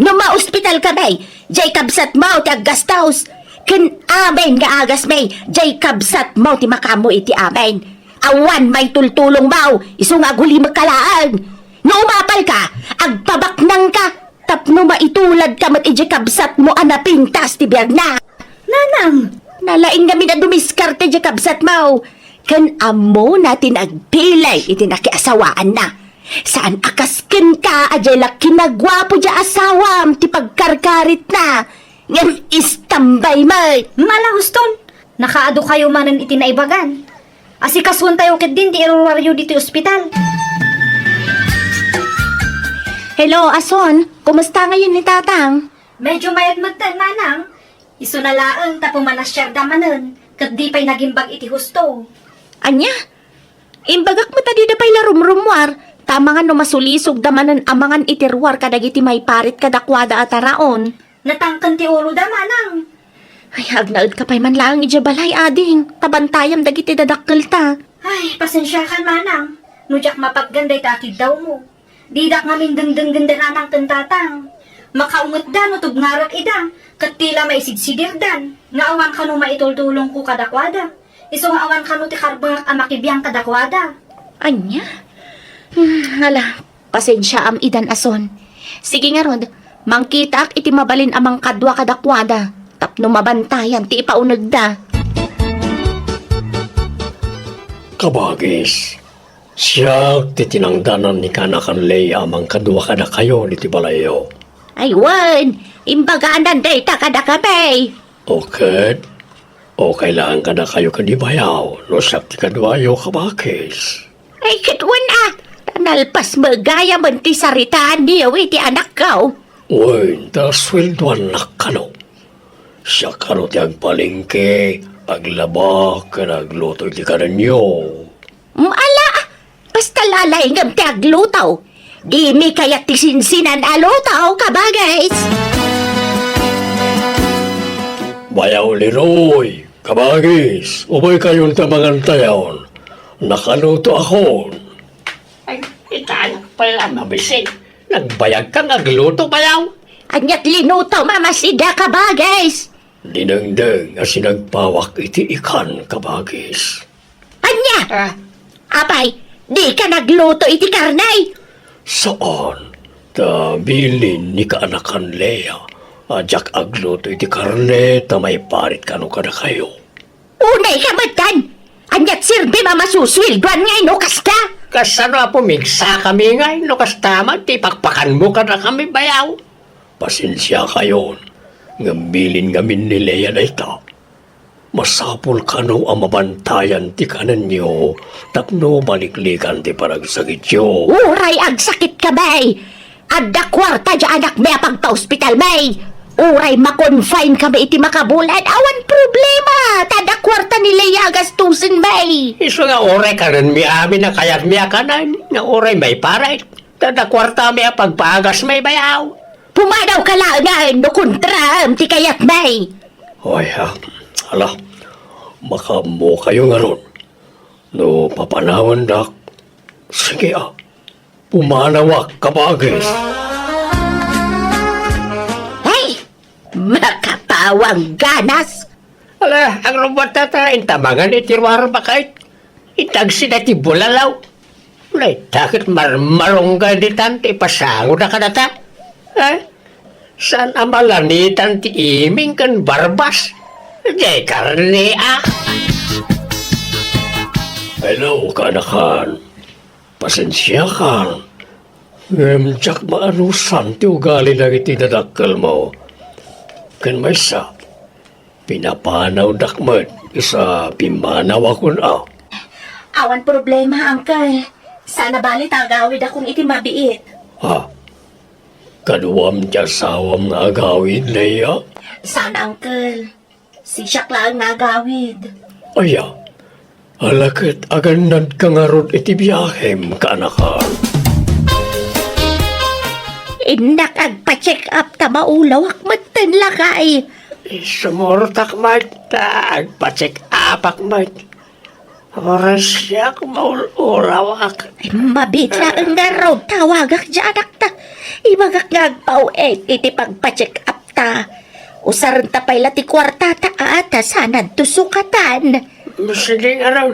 no ma-hospital kabay, jay kabsat mo ti aggastaus. Ken amen nga agas may, jay kabsat mo ti makamo iti amen. Awan may tultulong mo, iso nga guli magkalaan. No umapal ka, agpabaknang ka, tapno maitulad ka mat ijay kabsat mo anapintas ti biyag na. Nanang, Nalaing kami na dumiskarte di kabsat mo. Kan amo natin agpilay iti nakiasawaan na. Saan akasken ka ajay laki nagwapo di asawam ti pagkarkarit na. Ngam istambay mo. malahuston. Nakaado kayo manan iti naibagan. Asikaswan tayo ket din ti irwaryo dito ospital. Hello, Ason. Kumusta ngayon ni Tatang? Medyo mayagmagtan, nanang. Iso na laang tapo manasyar damanan. Kat di pa'y nagimbag iti husto. Anya? Imbagak mo tadi na pa'y larumrumwar. Tama nga no masulisog damanan amangan itirwar kadagiti may parit kadakwada at araon. Natangkan ti oro da, manang. Ay, agnaud ka pa'y man lang ijabalay ading. Tabantayam dagiti dadakkel ta. Ay, pasensya ka, manang. Nujak mapagganday takid daw mo. Didak ngamin dengdeng-ganda nanang tentatang. Makaungot da no tubngarak ida. Kat tila maisidsidir dan. Nga awan ka no maitultulong ko kadakwada. Iso nga awan ka no ti karbang amakibiyang kadakwada. Anya? Hala, pasensya am idan ason. Sige nga rod, mangkitak iti mabalin amang kadwa kadakwada. Tapno mabantayan ti ipaunag da. Kabagis. Siya titinangdanan ni kanakan lay amang kadwa kada kayo ni Tibalayo. Aywan, imbagaanan day ta kadakabay. Okay. O kailangan kada kayo kanibayaw. No sakti kadwayo kabagis. Ay, kitwan Nalpas magaya man ti saritaan niya iti anak ko. Uy, dasweldoan na kano. Siya kano ti agpalingke, aglaba, kanagluto iti kanan niyo. Ala, basta lalaingam ti aglutaw. Di mi kaya ti sinsinan alutaw kabagais. Bayaw Leroy, kabagis, ubay kayong tamangantayaw. Nakaluto ako. Ay, itanak pala mabisin. Nagbayag ka nagluto bayaw. Anyat linutaw mamasida kabagais. Dinengdeng as nagpawak iti ikan kabagis. Anya? Apay, di ka nagluto iti karnay. Saan? Tabilin ni kaanakan Lea. Ajak agluto iti karne ta may parit kano kada kayo. Unay kamatan. Anyat sirbi mamasuswilduan ngay no kasta. Kasano pumigsa kami ngay no kastama ti pakpakan mo kada kami bayaw. Pasensya kayo. Ngambilin ngamin ni Lea na ita. Masapul kano ang mabantayan ti kanan niyo. Tapno maliklikan ti paragsagit yo. Uray agsakit ka bay. Adda kwarta dya anak may pagpa-hospital bay. Uray makonfine ka ba iti makabulan? Awan problema. Tada kwarta nila yagastusin bay. Iso nga oray kanan mi amin na kayat mi akanan. Nga oray may paray. Tada kwarta mi pagpaagas may bayaw. Pumadaw ka lang na no kontra ti kayat bay. Hoy ha. Hala. Makamo kayo nga ron. No papanawan dak. Sige pumanawak kabagis. Hey! Makapawang ganas! Ala, ang robot tatain tamangan itirwar bakait. Itagsi na ti bulalaw. Ulay, takit marmarongga di tante pasango na kanata. Saan amalanitan ti iming kan barbas? Jay karne Hello, kanakan. Pasensya kan. Ngemjak maanusan ti ugali na itinadakkel mo. Kan may sa, pinapanaw dakmat, isa pimanaw ako na. Awan problema, Uncle. Sana bali tagawid akong iti mabiit. Ha? Kaduwam ti asawam nga agawid na iya? Sana, Uncle. Si Siak lang nagawid. Aya, alakit agandad ka nga rod iti biyahem, kanakan. Inak agpa-check up ta maulaw akmatan lakay. Sumurtak mata, agpa-check apak mat. Oras siya kumaulawak. Mabitla ang garaw, tawagak dyanak ta. Ibagak nga agpauet, iti pagpa-check up ta. Usaran ta pa'y lati kwarta ta ata sana tusukatan. Sige araw,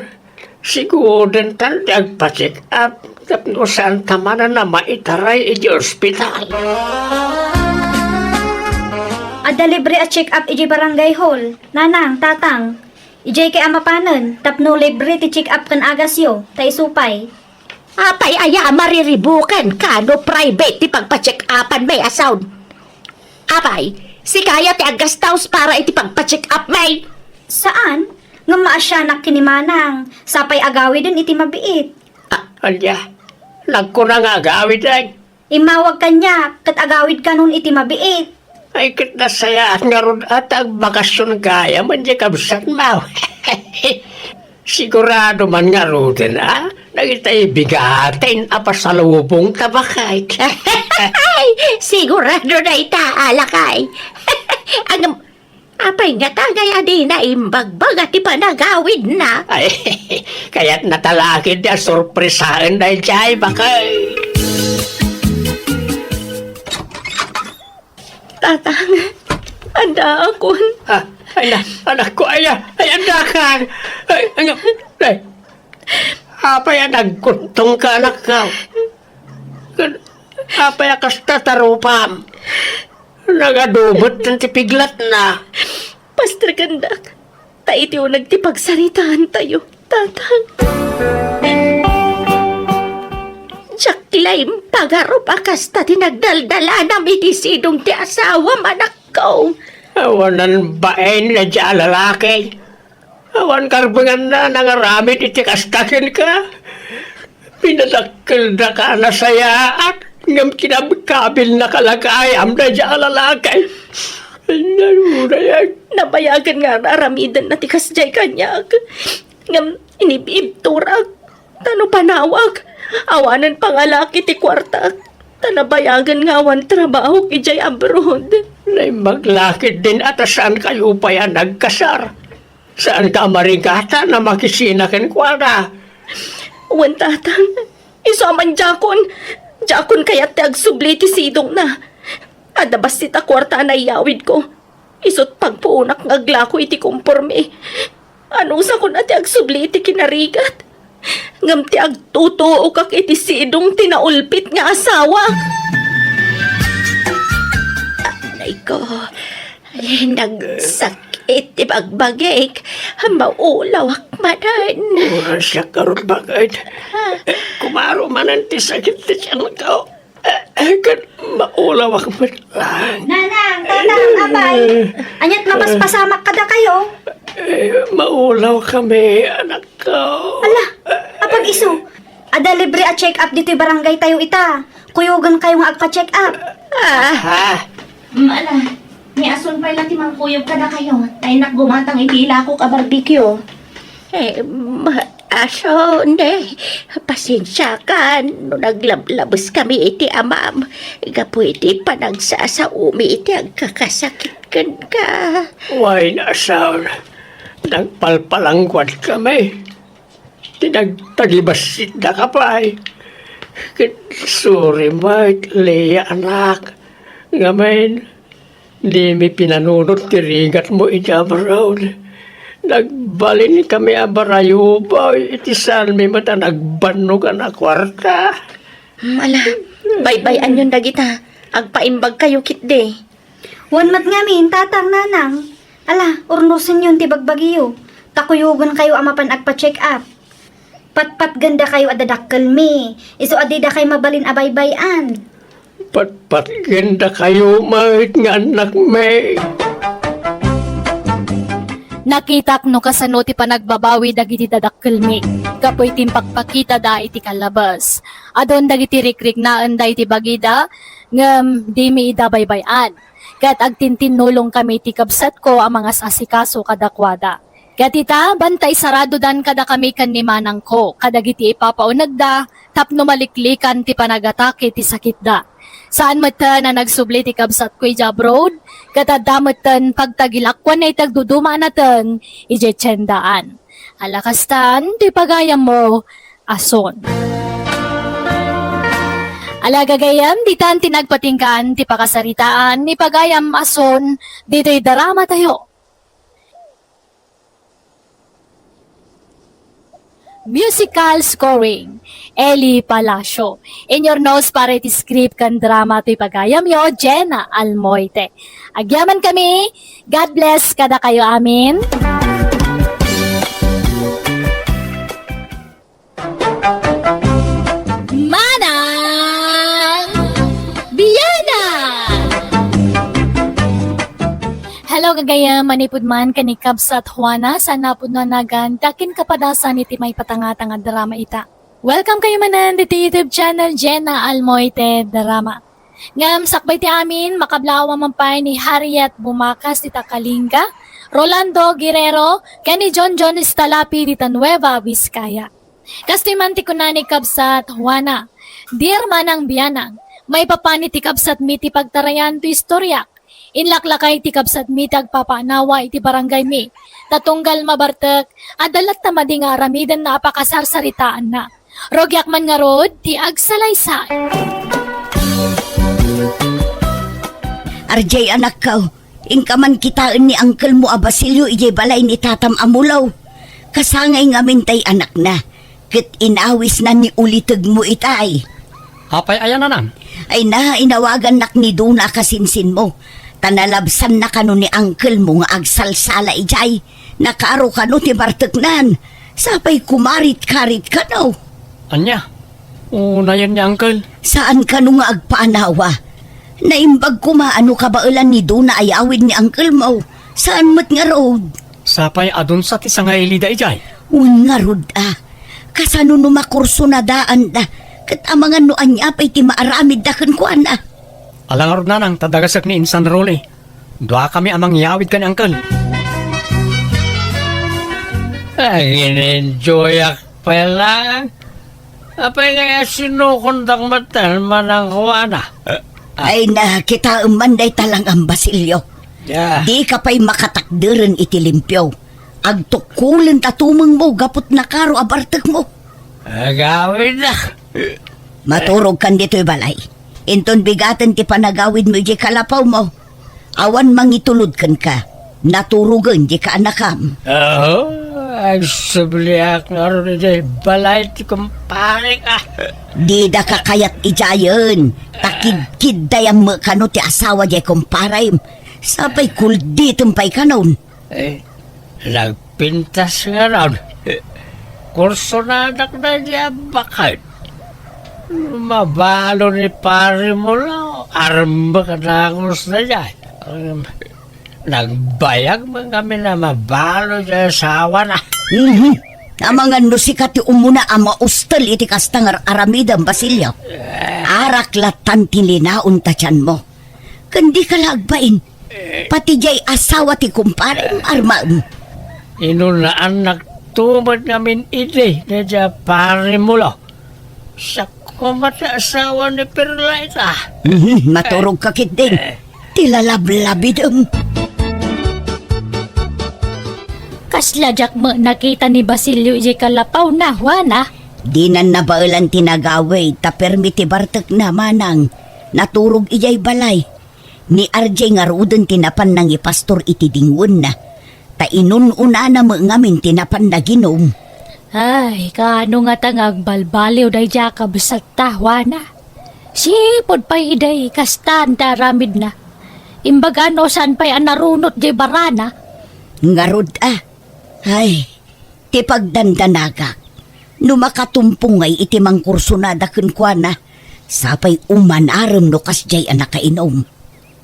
siguro din tal agpa-check up. Tapno saan tamanan na maitaray iti ospital. Ada libre at check up iji barangay hall. Nanang, tatang. Ijay kay amapanan, tapno libre ti check up kan agasyo, tay supay. Apay aya mariribukan kano private ti pagpa-check upan may asaw. Apay, si kaya ti agastaws para iti pagpa-check up may. Saan? Nga maasyanak kinimanang, sapay agawi din iti mabiit. Alya, nagkunang agawid ay. Imawag kanya, kat agawid ka nun iti mabiit. Ay kit nasaya at nga ron at ang bakasyon kaya man di kabsat mo. Sigurado man nga ron ha? Nagitay bigatin apasalubong tabakay. Ay, sigurado na itaalakay. Ang apay nga tagay adi na imbagbag at ipanagawid na. Ay, kaya't natalakid niya sorpresahan dahil diyay bakay. Tatang, anda akon. Anak ko, ay, andakan. Ay, apay, nagkuntong ka, anak ka. Apay, akas tatarupam. Nagadumot ng tipiglat na. Pastor Gandak, taitiw nagtipagsaritaan tayo, tatang. Diyak kilaim pagarop akas ta tinagdaldala na mitisidong ti asawa manak ko. Awanan baen na dyan lalaki. Awan karbangan na nangaramit iti kastakin ka. Pinadakil na ka na saya at ngam kinabikabil na kalagayam na dyan lalaki. Ano yan? Nabayagan nga naramidan na tikas jay kanyag. Ngam inibib turak. Tano panawag. Awanan pangalaki ti kwarta. Tanabayagan nga awan trabaho ki jay abroad. Nay maglakid din at saan kayo pa yan nagkasar? Saan ka marigata na makisinakin kwa na? Wan tatang. Isaman jakon. Jakon kaya ti agsubli ti sidong na. Adabas ti ta kwarta na iyawid ko. Isot pagpuunak ngaglako iti kumporme. Ano sa ko na ti agsubli iti kinarigat? Ngam ti agtutuo kak iti sidong tinaulpit nga asawa. Anay ko, nagsakit ti bagbagik, maulawak manan. Siya karoon bakit? Kumaro manan ti sakit ti siyan ka. Kan maulaw ako man. Nanang, tatang, abay. Anyat mapaspasamak kada kayo. Maulaw kami, anak ko. Ala, apag iso. Ada libre at check up dito barangay tayo ita. Kuyugan kayo nga agpa-check up. Ala, may asun pa lang timang kuyog ka na kayo. Ay gumatang itila ko ka barbecue. Aso, ne, pasensya ka, no naglabs kami iti amam. Gapo iti panagsasaumi iti agkakasakit kan ka. Why nasaw? Nagpalpalangkwat kami. Tinagtagibasit na ka pa eh. Sorry, Mike. Leia, anak. Ngayon, di mi pinanunod tiringat mo ijabaraw. Nagbalin kami abarayo ba? Itisan mi mata nagbanog na kwarta. Ala, bay-bayan yun dagita. Agpaimbag kayo kitde. Wan mat ngamin, tatang nanang. Ala, urnusin yun ti bagbagyo. Takuyugan kayo amapan agpa-check up. Pat-pat ganda kayo adadakkel mi. Iso adida kayo mabalin abay-bayan. Pat ganda kayo, Mike, nga anak may. Nakitak no kasano ti panagbabawi dagiti dadakkel mi. Kapoy timpagpakita da iti kalabas. Adon dagiti rikrik na anday ti bagida ngem di mi idabaybayan. Kat agtintinulong kami ti kabsat ko ang mga sasikaso kadakwada. Katita, bantay sarado dan kada kami kanimanang ko. Kadagiti ipapaunag da, tapno maliklikan ti panagatake ti sakit da. Saan matan na nagsubli ti kabsat ko abroad? Katadamatan pagtagilakwan na itagduduma natin, ijetsendaan. Alakastan, ti pagayam mo, ason. Alagagayam, di tan tinagpatingkaan, ti pakasaritaan, ni pagayam ason, dito'y darama tayo. Musical scoring, Eli Palacio. In your nose para iti script kan drama to'y pagayam yo, Jenna Almoite. Agyaman kami, God bless kada kayo amin. Manang Biyana! Hello kagaya manipud man kanikab sa Juana sa napud na nagan dakin kapadasan iti may patangatang drama ita. Welcome kayo manan dito YouTube channel Jenna Almoite Drama. Ngam sakbay ti amin makablawa mampay ni Harriet Bumakas ti Kalinga, Rolando Guerrero, kani John Estalapi ti Nueva Vizcaya. Kastiman ti kunani kabsat Juana, dear manang biyanang, may papani ti kabsat mi ti pagtarayan to istoryak. Inlaklakay ti kabsat mi tagpapanawa iti barangay mi. Tatunggal mabartek, adalat tamadi nga aramidan na apakasarsaritaan na. Rogyak man nga rod, ti agsalaysay. RJ anak ka, ingkaman kitaan ni Uncle mo a Basilio ijay balay ni Tatam Amulaw. Kasangay nga mintay anak na, kit inawis na ni ulitag mo itay. Apay ayan na nan. Ay na, inawagan nak ni Duna kasinsin mo. Tanalabsan na kano ni Uncle mo nga agsalsala ijay. Nakaaro kano ti barteknan. Sapay kumarit-karit kano. Anya? Una yan ni Uncle. Saan kano nga agpaanawa? Naimbag kumaano kabailan ni Duna ay awid ni Uncle mo. Saan mat nga road? Sapay adun sa ti sangay lida ijay. Un nga road Kasano no makurso na daan da. Kat amangan no anya pa'y ti maaramid da kan kuan Alang na nang tadagasak ni Insan Role. Dua kami amang yawid ka ni Uncle. Ay, in-enjoy ak pala. Apay nga sinukundang matan manang Juana. Ay na kita umanday talang ang Basilio. Yeah. Di ka pa'y makatakdiran iti limpyo. Agtukulan tatumang mo gapot na karo abartek mo. Agawid na. Maturog kan dito'y balay. Inton bigatan ti panagawid mo di kalapaw mo. Awan mangitulod kan ka. Naturugan di ka anakam. Oo, ang subliak nga rin di balay ti kumpare ka. Di da kakayat ijayan. Takid-kid dayang mo kano ti asawa di kumparay. Sabay kulditong pa'y kanon. Eh, nagpintas nga rin. Kurso na anak na niya bakit. Mabalo ni pare mo lang. Aramba ka na kurso na niya. Nagbayag man kami na mabalo niya sa awa na. Amangan no sikat ti umuna ama ustel iti kastangar aramidang Basilio. Araklatan tilinaon tachan mo. Kandi ka lagbain. Pati jay asawa ti kumpare armaam. Inunaan nagtumad namin iti na dya pare mo lang. Sa kumata asawa ni Perlaita. Maturog kakit din. Tilalablabidam. Kasladyak mo nakita ni Basilio ijay kalapaw na Juana. Di na nabailan tinagaway, ta permiti bartek na manang, naturog ijay balay. Ni RJ nga ruden tinapan nang ipastor iti dingwon na, ta inununa na mo ngamin tinapan na ginom. Ay, kaano nga tangag balbaliw day Jacob sa tahwana. Sipod pa'y iday kastan taramid na. Imbaga no saan pa'y anarunot jay barana. Ngarod Ay, ti pagdandanagak. Numakatumpungay iti mang kursunada kenkwana. Sapay umanarem no kasjay anak kainom.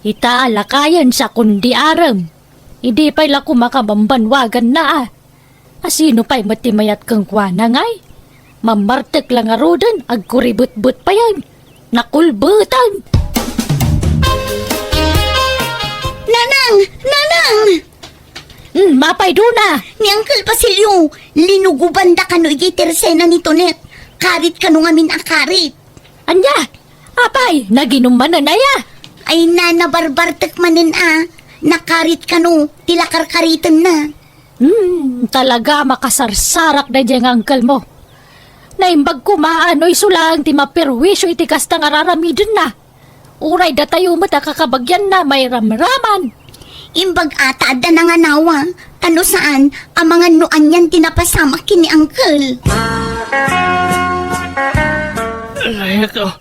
Ita alakayan sa kundi aram. Hindi pa'y lako makabambanwagan na Asino pa'y matimayat kang kwana ngay? Mamartek lang arudan, agkuribut-but pa yan. Nakulbutan! Nanang! Mapay duna! Ni Uncle Basilio, linuguban da kano iti tersena nito net. Karit kano ngamin ang karit. Anya! Apay, naginuman na ya! Ay nabarbartek manin nakarit kano, tilakarkaritan na. Talaga makasarsarak na diyang angkal mo. Naimbag ko maano'y sulang ti mapirwisyo iti kastang araramidin na. Uray da tayo matakakabagyan na may ramraman. Imbag ata da na nga nawa, tano saan ang mga nuan yan tinapasamak kini Uncle. Ay ko,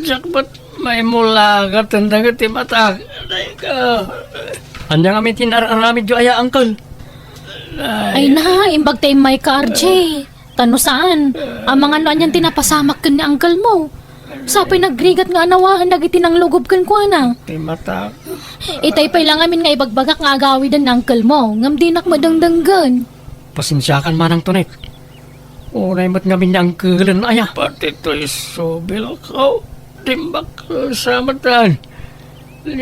Jack, ba't may mula ka tanda ka timatak? Ay ko. Anya kami tinararami jo aya, Uncle. Ay na, imbag tayo may ka-RJ. Tano saan? Ang mga nuan yan tinapasamak kan ni angkal mo. Sapay nagrigat nga anawaan nagiti ng lugob kan kwa na. Timatak. Itay pa'y lang amin nga ibagbagak nga agawid ang angkal mo. Ngam dinak madangdanggan. Pasensyakan manang tunay. Unay mo't ngamin niya ang kulan aya. Pati to'y sobil ko. Timbak ko sa matan. 5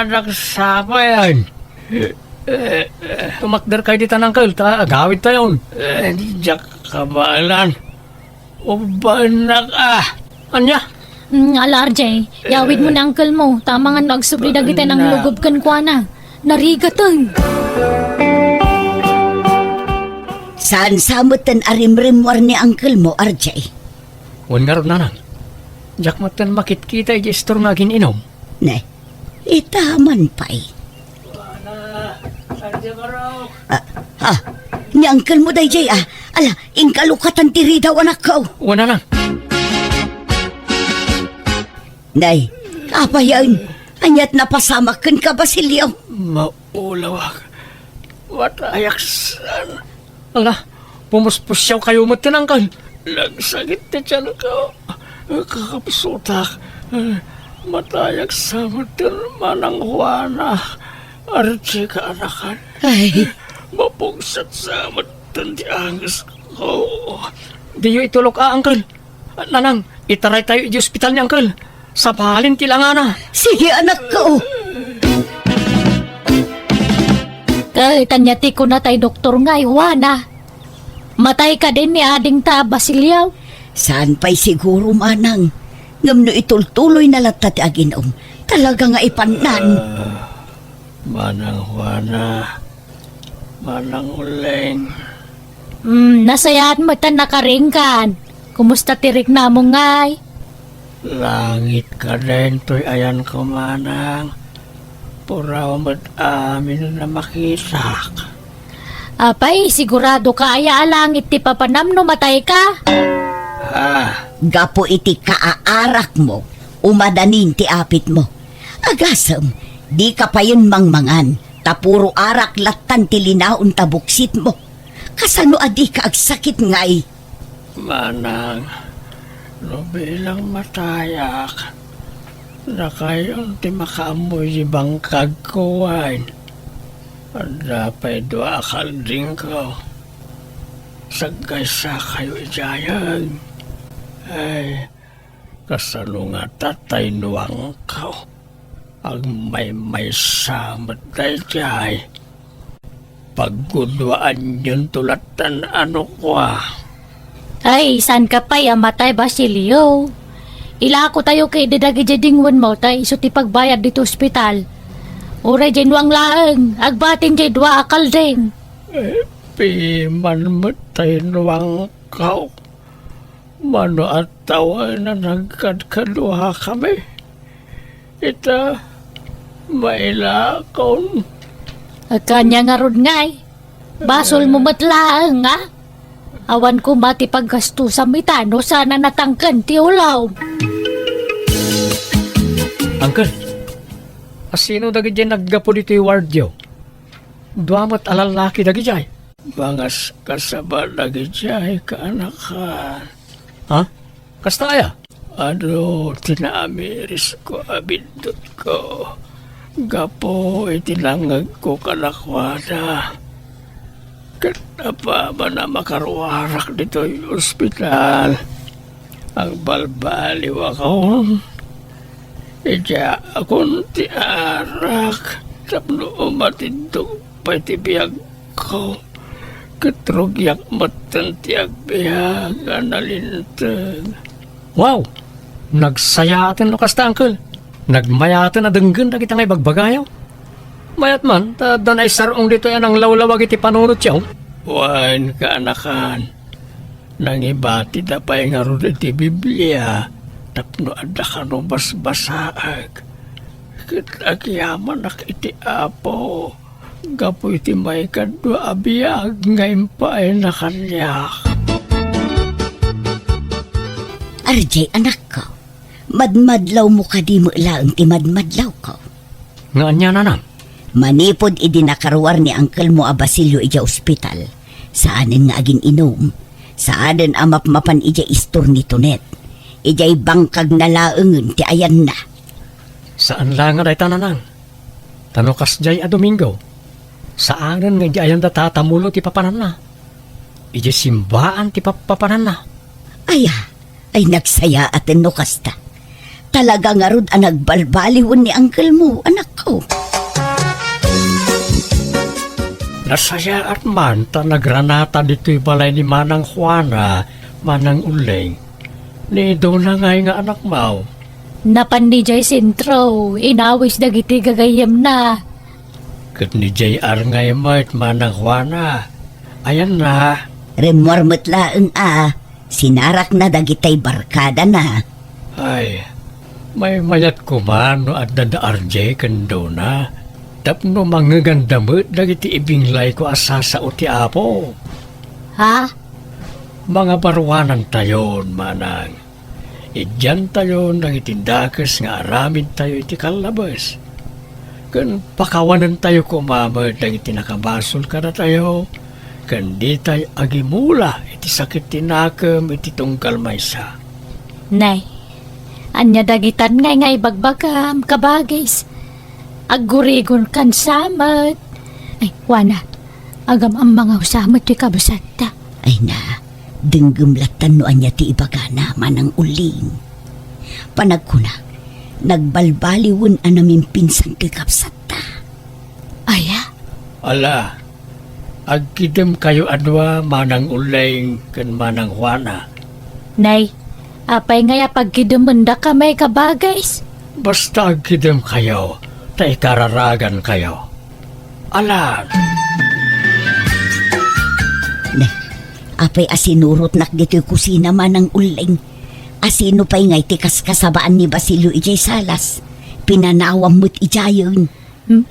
anak sama yan. Tumakder kayo di tanang kal. Agawid tayo. Diyak kabalan. Ubanak Anya? Ala RJ, yawid mo na angkal mo. Tama nga nagsubli dagiti ng lugob kan kwa na. Narigatan. Saan samutan arimrimwar ni Uncle mo, RJ? Wan nga ron nanang. Diyak matan makit-kita i-gestor nga gininom. Ne, itaman pa'y. Ni Uncle mo day jay Ala, ingkalukatan tiri daw anak ko. Wan nanang. Nay, apa yan? Anyat napasamakan ka, Basilio. Maulawak. Watayaksan. Ala, pumuspusyaw kayo mo tinangkan. Nagsagit na dyan ko. Kakapisutak. Matayak sa matin manang Juana. Archie ka anakan. Ay, Mapugsat sa matin di angas ko. Di yu itulog Uncle. Nanang, itaray tayo di ospital ni Uncle. Sa pahalin tilangana. sige anak ko. Kay tanyati ko na tay doktor nga Juana. Matay ka din ni ading ta Basilio. Saan pa'y siguro manang? Ngam no itultuloy na latat aginom. Talaga nga ipanan. Manang Juana. Manang Uleng. Nasayaan mo tan nakaringkan. Kumusta tirik na mo ngay? Langit ka din, to'y ayan ko manang. Puraw mo't amin na makisak. Apay, sigurado ka aya alangit ti papanam no matay ka. Gapo iti kaaarak mo. Umadanin ti apit mo. Agasam, di ka pa yun mangmangan. Tapuro arak latan ti linaon tabuksit mo. Kasano adi ka agsakit ngay? Manang, no bilang matayak, na kayo ti makaamoy bangkag ko wine. Dapat doa kalding ko. Sagay sa kayo ijayan. Ay, kasano nga tatay nuwang ko. Ang may samat na ijay. Pagkudwaan yun tulatan ano ko Ay, saan ka pa'y amatay Basilio? Ila ko tayo kay didagi dingwan mo tay iso ti pagbayad dito ospital. Uray dyan wang laang, agbatin dyan dwa akal ding. Piman matay nuwang ko. Mano at tawa na nagkadkaduha kami. Ita, mailakaw. Kanya nga rod ngay. Basol mo matlaang nga. Awan ko mati paggasto sa mitano sana natangkan ti ulaw. Uncle, asino dagi dyan naggapo dito yung wardyo? Duamat alalaki dagi dyan. Bangas kasaba dagi dyan kaanakan. Ha? Kasta kaya? Ano, tinamiris ko abindot ko. Gapo, itinangag ko kalakwada. Katapa ba na makaruwarak dito yung ospital? Ang balbaliw ako. Ija akong tiarak. Tapno umatindog pa itibiyag ko. Katrugyak matantiyag biyag analintag. Wow! Nagsayatan no kasta, Uncle. Nagmayatan na denggan na kita ngay bagbagayaw. Mayat man, tadan ay sarong dito yan ang lawlawag iti panunot yaw. Wain ka anakan. Nangibati da pa yung arod iti Biblia. Tapno ada ka no basbasaag. Kitagyaman nak iti apo. Gapo iti may kadwa abiyag ngayon pa ay nakanyak. RJ, anak ko. Madmadlaw mo ka di mo ilaang ti madmadlaw ko. Nga niya na nam. Manipod idi nakaruar ni Uncle mo a Basilio ija ospital. Saanin nga agin inom. Saanin amap-mapan ija istor ni Tonet. Ijay bangkag na laengen ti ayan na. Saan lang nga day tananang? Tanukas jay a Domingo. Saanan nga ayan da tatamulo ti papanan na. Ija simbaan ti papanan na. Ay nagsaya atin no kasta. Talaga nga rod ang nagbalbaliwan ni Uncle mo, anak ko. Nasaya at man ta nagranata dito'y balay ni Manang Juana, Manang Uling. Ni do na ngay nga anak mau. Napan ni Jay Sintro, inawis dagiti gagayam na. Kat ni J.R. ngay mat Manang Juana. Ayan na. Remormot laeng sinarak na dagitay barkada na. Ay, may mayat ko man no at dada RJ kando na. Tapno mangagandamot dagiti ibinglay ko asasa o ti apo. Ha? Mga barwanan tayon, Manang. Idyan tayon nangitindakas nga aramid tayo iti kalabas. Kan pakawanan tayo kumamad dagiti nakabasol ka na tayo. Kan di tayo agimula iti sakit tinakam iti tungkal maysa. Nay, anya dagitan ngay bagbagam, kabagis. Agurigon kan samat. Ay, wana, agam ang mga usamat ti kabasata. Ay na, denggumlatan no anya ti ibaga na Manang Uling. Panagkunak, nagbalbaliwon anamin pinsan kikapsata. Aya, Ala, agkidem kayo adwa Manang Uling kan Manang Juana. nay, apay ngaya pagkidumunda ka may kabagis. Basta agkidem kayo, tay kararagan kayo. Ala, Ne, apay asinurot nak dito'y kusina Manang Uling. Asino pa'y ngay tikas kasabaan ni Basilio ijay salas. Pinanawam mo't ijayon.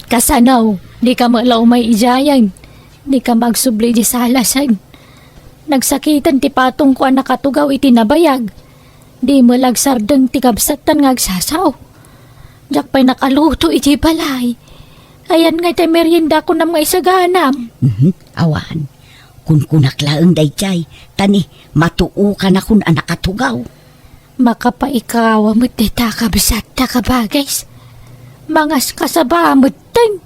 Kasanaw, di ka malaw may ijayan. Di ka magsubli di salasan. Nagsakitan ti patong ko ang nakatugaw iti nabayag. Di mo lagsardeng ti kabsatan nga agsasaw. Diyak pa'y nakaluto iti balay. Ayan nga tayo merienda ko na mga isaganam. Awan, kun kunaklaang dayjay, tani matuo ka na kun anak katugaw. Makapaikawa mo't ti takabsata kabagais. Mangas kasaba mo't tan.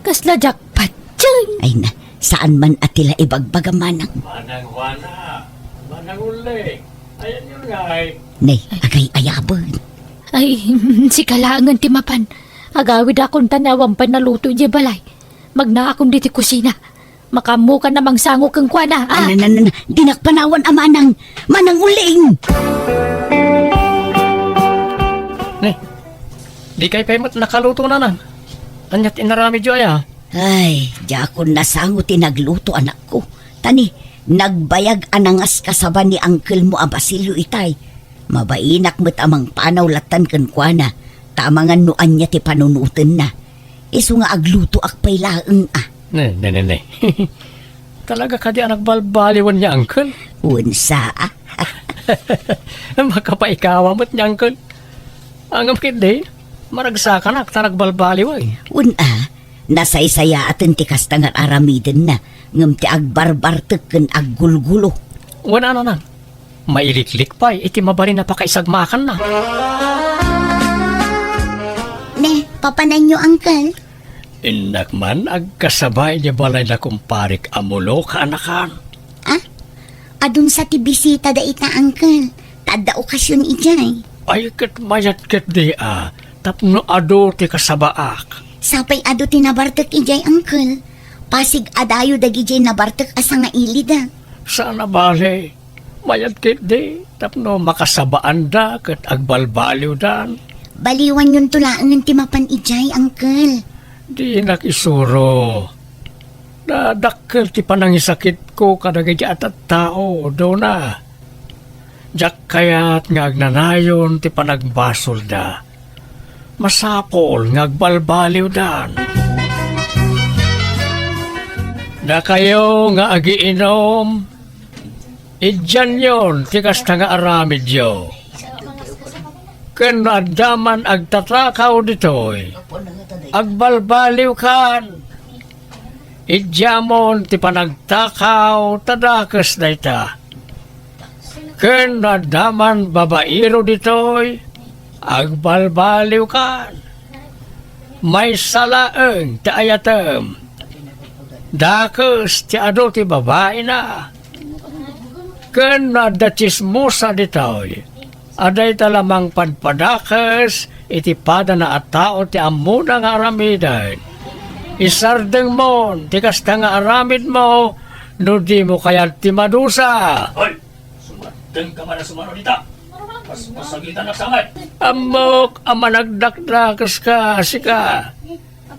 Kasla jakpat dyan. Ay na, saan man atila ibagbagamanang. Manang Juana, Manang Uling. Ayan yun nga ay. Nay, agay ayabon. Ay, si kalangan ti mapan. Agawid akong tanawang panaluto di balay. Magna akong diti kusina. Makamu ka namang sango kang kwana. Dinakpanawan amanang Manang Uling. Ne, di kay paymat nakaluto na nang. Anyat inarami jo ay. Ay, di ako nasango tinagluto anak ko. Tani, Nagbayag anangas kasaba ni Uncle mo a Basilio itay. Mabainak mo't amang panaw latan kan kuana. Tamangan nuan niya ti panunutin na. Isu nga agluto akpay laeng Ne. Talaga ka di anak balbaliwan niya, Uncle. Unsa Makapaikawa mo't niya, Uncle. Ang amkit di, maragsakan ak tanag balbaliway. Una, nasaysaya atin ti kastangar aramiden na. Ngam ti agbarbar teken aggulgulo. Wala na nang. Mailiklik pa, iti mabari na pakaisagmakan na. Ne, papanan nyo, Uncle. Inak man, agkasabay niya balay na kumparik amulo ka anakan. Adun sa ti bisita da ita, Uncle. Tada okasyon ijay. Ay, kat mayat kat di tapno ado ti kasabaak. Sapay ado tinabartek ijay, Uncle. Pasig adayo dagijay nabartek asa nga ilida. Sana bale, mayat kat di, tapno makasabaan da kat agbalbaliw dan. Baliwan yun tulaan ti mapan ijay, Uncle. Di nakisuro. Nadakkel ti panangisakit ko kadagay at tao do na. Jak kayat nga agnanayon ti panagbasol da. Masapol nga agbalbaliw dan. Na kayo nga agiinom, idyan yon ti kasta nga aramid yo. Kanadaman agtatakaw ditoy. Agbalbaliw kan. Idyamon ti panagtakaw tadakas na ita. Kanadaman babairo ditoy. Agbalbaliw kan. May salaeng ti ayatem. Dakas ti ado ti babae na. Kanadatismusa ditoy. Aday talamang padpadakas, iti pada na at tao ti amuna nga aramidan. Isardeng mo, ti kasta nga aramid mo, no di mo kaya ti madusa. Hoy! Sumateng ka man na sumano dita. Mas masagitan na sangay. Amok, amanagdakdakas ka, sika.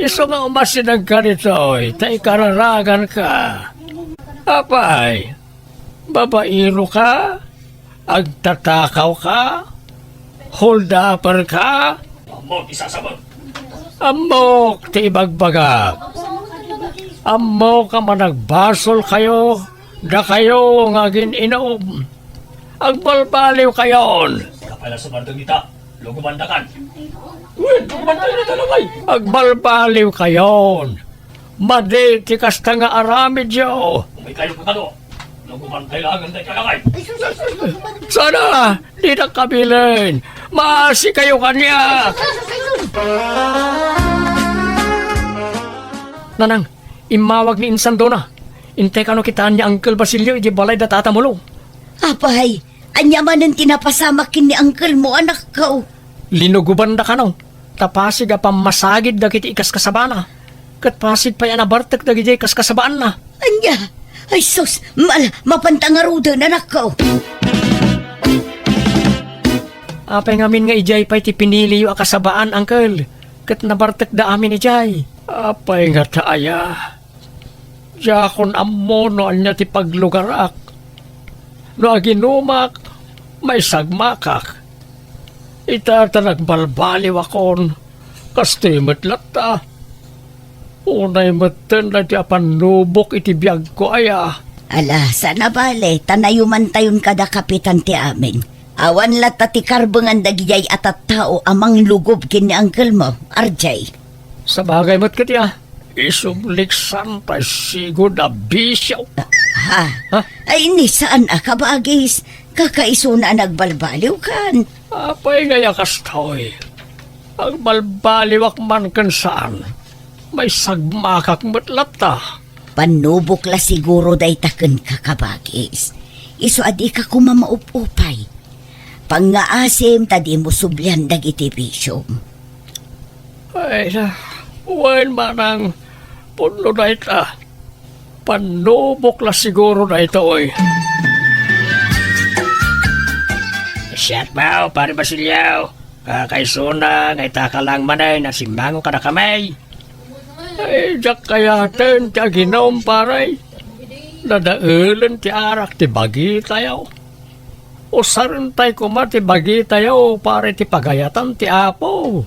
Iso nga umasinag ka nito'y, ta ikararagan ka. Apay, babairo ka? Agtatakaw ka? Hold upper ka? Amok, isasabot. Amok, ti ibagbagak. Amok ka managbasol kayo, da kayo nga gininom. Agbalbaliw kayon. Kapala sumantong kita, lugumandakan. Uy, lugumandakan na talangay. Agbalbaliw kayon. Madi, ti kasta nga aramid yo. May kayo kakado. Lugumantay lang ang talangay. Sana, di na kabilin. Maasi kayo kanya. Nanang, imawag ni Insan Dona. Intay ka no kitaan niya Uncle Basilio, iji balay da tatamulo. Apay, anya manen tinapasamakin ni Uncle mo anak ko. Linuguban da ka no. Tapasig a pamasagid da kiti ikas kasabana. Kat pasig pa yan abartek da gijay kas kasabaan na. Anya, ay sus, mapantangarudo na anak ko. Apay ngamin nga ijay pa'y ti pinili yung akasabaan, Uncle. Kat nabartek da amin ijay. Apay nga taaya. Yakon amono anya ti paglugarak. No aginumak, may sagmakak. Ita nagbalbaliw akon. Kastimot lata. Unay matan na ti apanubok iti biyag ko aya. Ala, sana bale, tanayuman tayon kada kapitan ti amin. Awan lata ti karbangan dagiyay at tao amang lugob kini Uncle mo, RJ. Sa bagay mo't katiya, isumliksan pa sigod na bisyo. Ha? Ay ni saan kabagis? Kakaiso na nagbalbaliw kan. Apay ngaya kastoy. Ang balbaliwak man kan saan. May sagmakak matlata. Panubok la siguro day taken kakabagis. Iso adi ka kumamaupupay. Pangaasim tadi mo sublyan dagiti bisyom. Ay, wen manang puno na ita. Panubok la siguro na ito, oy. Siyat bao, pare Basilio. Kakaisuna, ngay taka lang manay, nasimbango ka na kamay. Ay, jak kaya ten, tiaginom, pare. Nadaulan ti arak ti bagi tayo. Usaran tayo kuma ti bagi tayo pare ti pagayatan ti apo.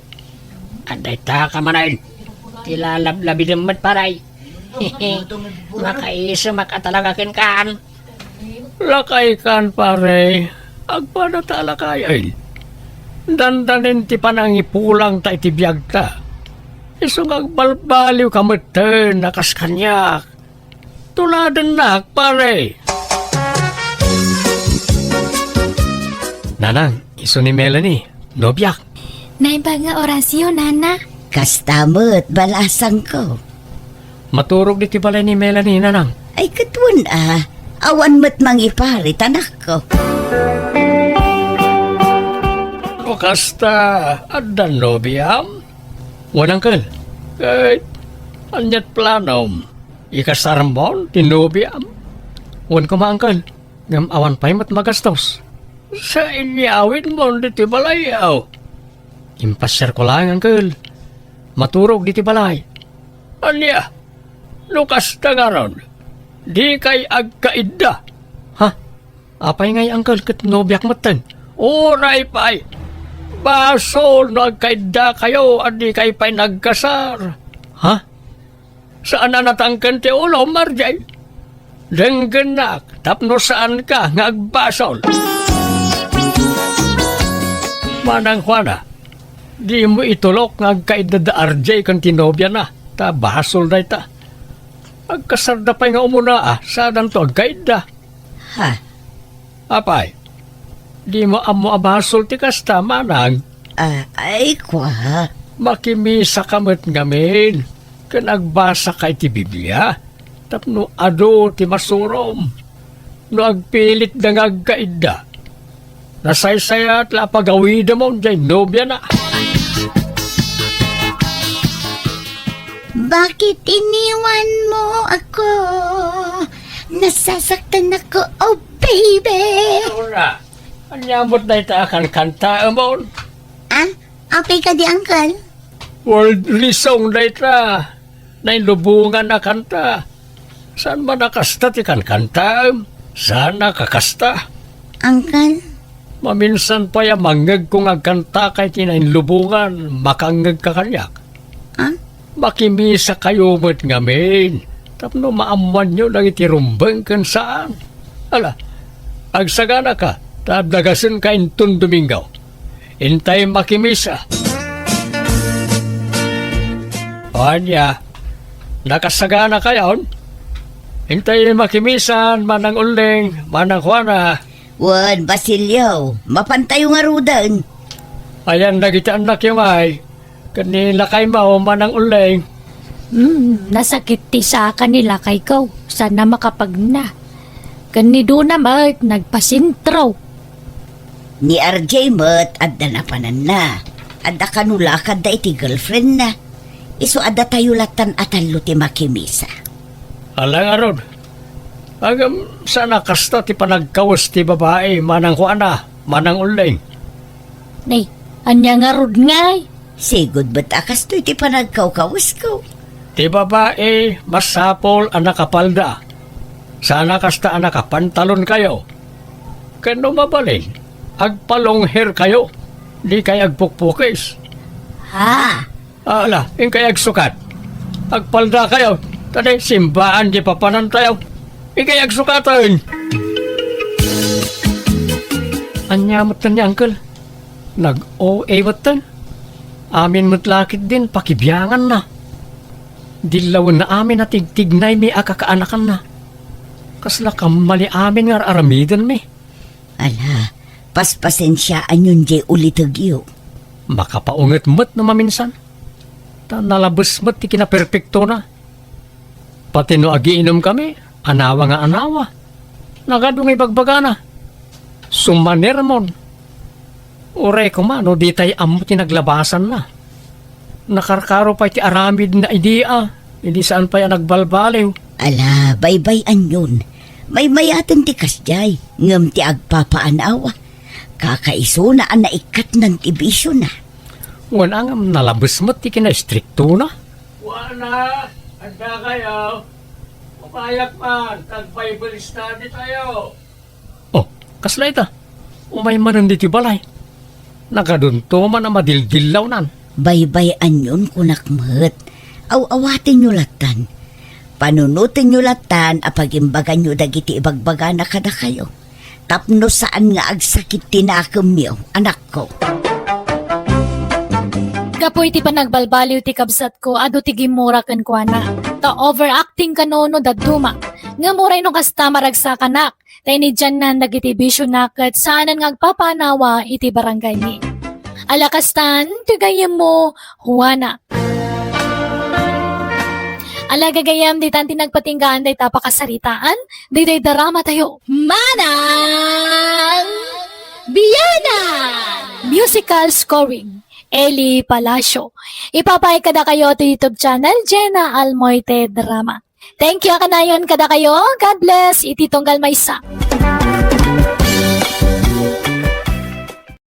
Aday ta ka manayin. Tilalablabi naman paray. Makaisa makatalaga kan. Lakay kan pare. Agpada ta lakay ay. Dandanin ti panangipulang ta iti biyag ta. Isong agbalbaliw kamatan nakas kanyak. Tuladan nak pare. Nanang, iso ni Melanie. Nobyak. Naiba nga orasyon, nana. Kastamot, balasang ko. Maturog di ti balay ni Melanie, nanang. Ay katwan awan mo't mangiparit anak ko. O kasta, adan nobiam. Wanangkal, kahit anyat planom. Ikasarambon, tinobiam. Wan ko maangkal, ngam awan pa'y mat magastos. Sa inyawin mo, di ti balayaw. Impasyer ko lang, angkal. Maturog di ti balay. Anya, lukas na nga ron. Di kay agkaida. Ha? Apay ngay, angkal, kat nobyak matan. Oray pa'y. Baso, nagkaida kayo, at di kay pa'y nagkasar. Ha? Saan na natangkan ti ulo, Marjay? Denggenak, tapno saan ka, ngagbasol. Manang Juana, di mo itulok ngagkaida da RJ kan tinobya na, ta basol na ita. Agkasar da pa'y nga umuna sadang to agkaida. Ha? Apay, di mo amo abasol ti kasta, manang. Ay kwa. Makimisa kamot ngamin. Kanagbasa kay ti Biblia. Tapno ado ti masurom. No agpilit da ngagkaida. Nasaysaya at lapagawida mo dyan nobya na. Bakit iniwan mo ako? Nasasaktan ako, oh baby! Ura, anyamot na ita akan kanta mo. Ah, okay ka di, uncle? World song na ita. Nainlubungan na kanta. Saan ba nakasta ti kan kanta? Saan nakakasta? Uncle? Maminsan pa ya mangag kung agkanta kay tinainlubungan, makangag ka kanyak. Ah? Makimisa kayo mo't ngamin. Tapno maamuan nyo lang itirumbang kan saan. Ala, agsagana ka, tabdagasin ka intun Domingo. Intay makimisa. Anya, nakasagana kayon? Intay makimisan, manang uling, manang Juana. Wan, Basilio, mapantayo nga rudan. Ayan, nagitaan na yung ay. Kanila kay mao, manang uling. Nasakit ti sa kanila kay ko. Sana makapag na. Kanido na mat, nagpasintro. Ni RJ mo't adda na panan na. Adda kanula kadda iti girlfriend na. Iso adda tayo latan atallo ti makimisa. Alang aron. Agam sana kasta ti panagkawas ti babae, manang Juana, manang uling. Nay, anya nga rod ngay. Sigod ba't akas to iti panagkaw-kawas ko? Ti babae, masapol ang nakapalda. Sana kasta ang nakapantalon kayo. Kano mabalin, agpalong hair kayo. Di kay agpukpukis. Ha? Ala, yung kay agsukat. Agpalda kayo. Tadi, simbaan di papanan tayo. Yung kay agsukatan. Anyamot na niya, uncle. Nag-OA batan. Amin mutlakit din, pakibiyangan na. Dilawan na amin na tigtignay may akakaanakan na. Kasla kamali amin nga aramidan mi. Ala, paspasensyaan yun jay ulitagyo. Makapaungat mat na maminsan. Ta nalabas mat ti kinaperpekto na. Pati no agiinom kami, anawa nga anawa. Nagadungay bagbagana. Sumanermon. Ure ko mano, di tayo amo tinaglabasan na. Nakarkaro pa iti aramid na idea. Hindi saan pa yan nagbalbaliw. Ala, baybay-an yun. May mayatan ti kasjay, ngam ti agpapaanawa. Kakaiso na ang naikat ng tibisyo na. Wala nga nalabas mo ti kina-stricto na. Wala, agda kayo. Payak man, tag-Bible study tayo. Oh, kasla ita. Umay man hindi ti balay. Nakadunto man na madildilaw nan. Baybay anyon kunak mat. Aw-awatin nyo latan. Panunutin nyo latan apagimbagan nyo dagiti ibagbaga na kada kayo. Tapno saan nga agsakit tinakam yo, anak ko. Gapoy ti panagbalbaliw ti kabsat ko, ado ti gimura ken kuana. Ta overacting kanono daduma. Nga muray no kasta maragsa kanak. Tay ni dyan na nagiti bisyo nakat saanan nga agpapanawa iti barangay ni. Alakastan, tigayam mo, Juana. Ala gagayam, di tanti nagpatinggaan, day tapakasaritaan, day darama tayo. Manang Biyana! Musical scoring, Eli Palacio. Ipapay kada kayo to YouTube channel, Jenna Almoite Drama. Thank you kanayon kada kayo. God bless. Iti tunggal maysa.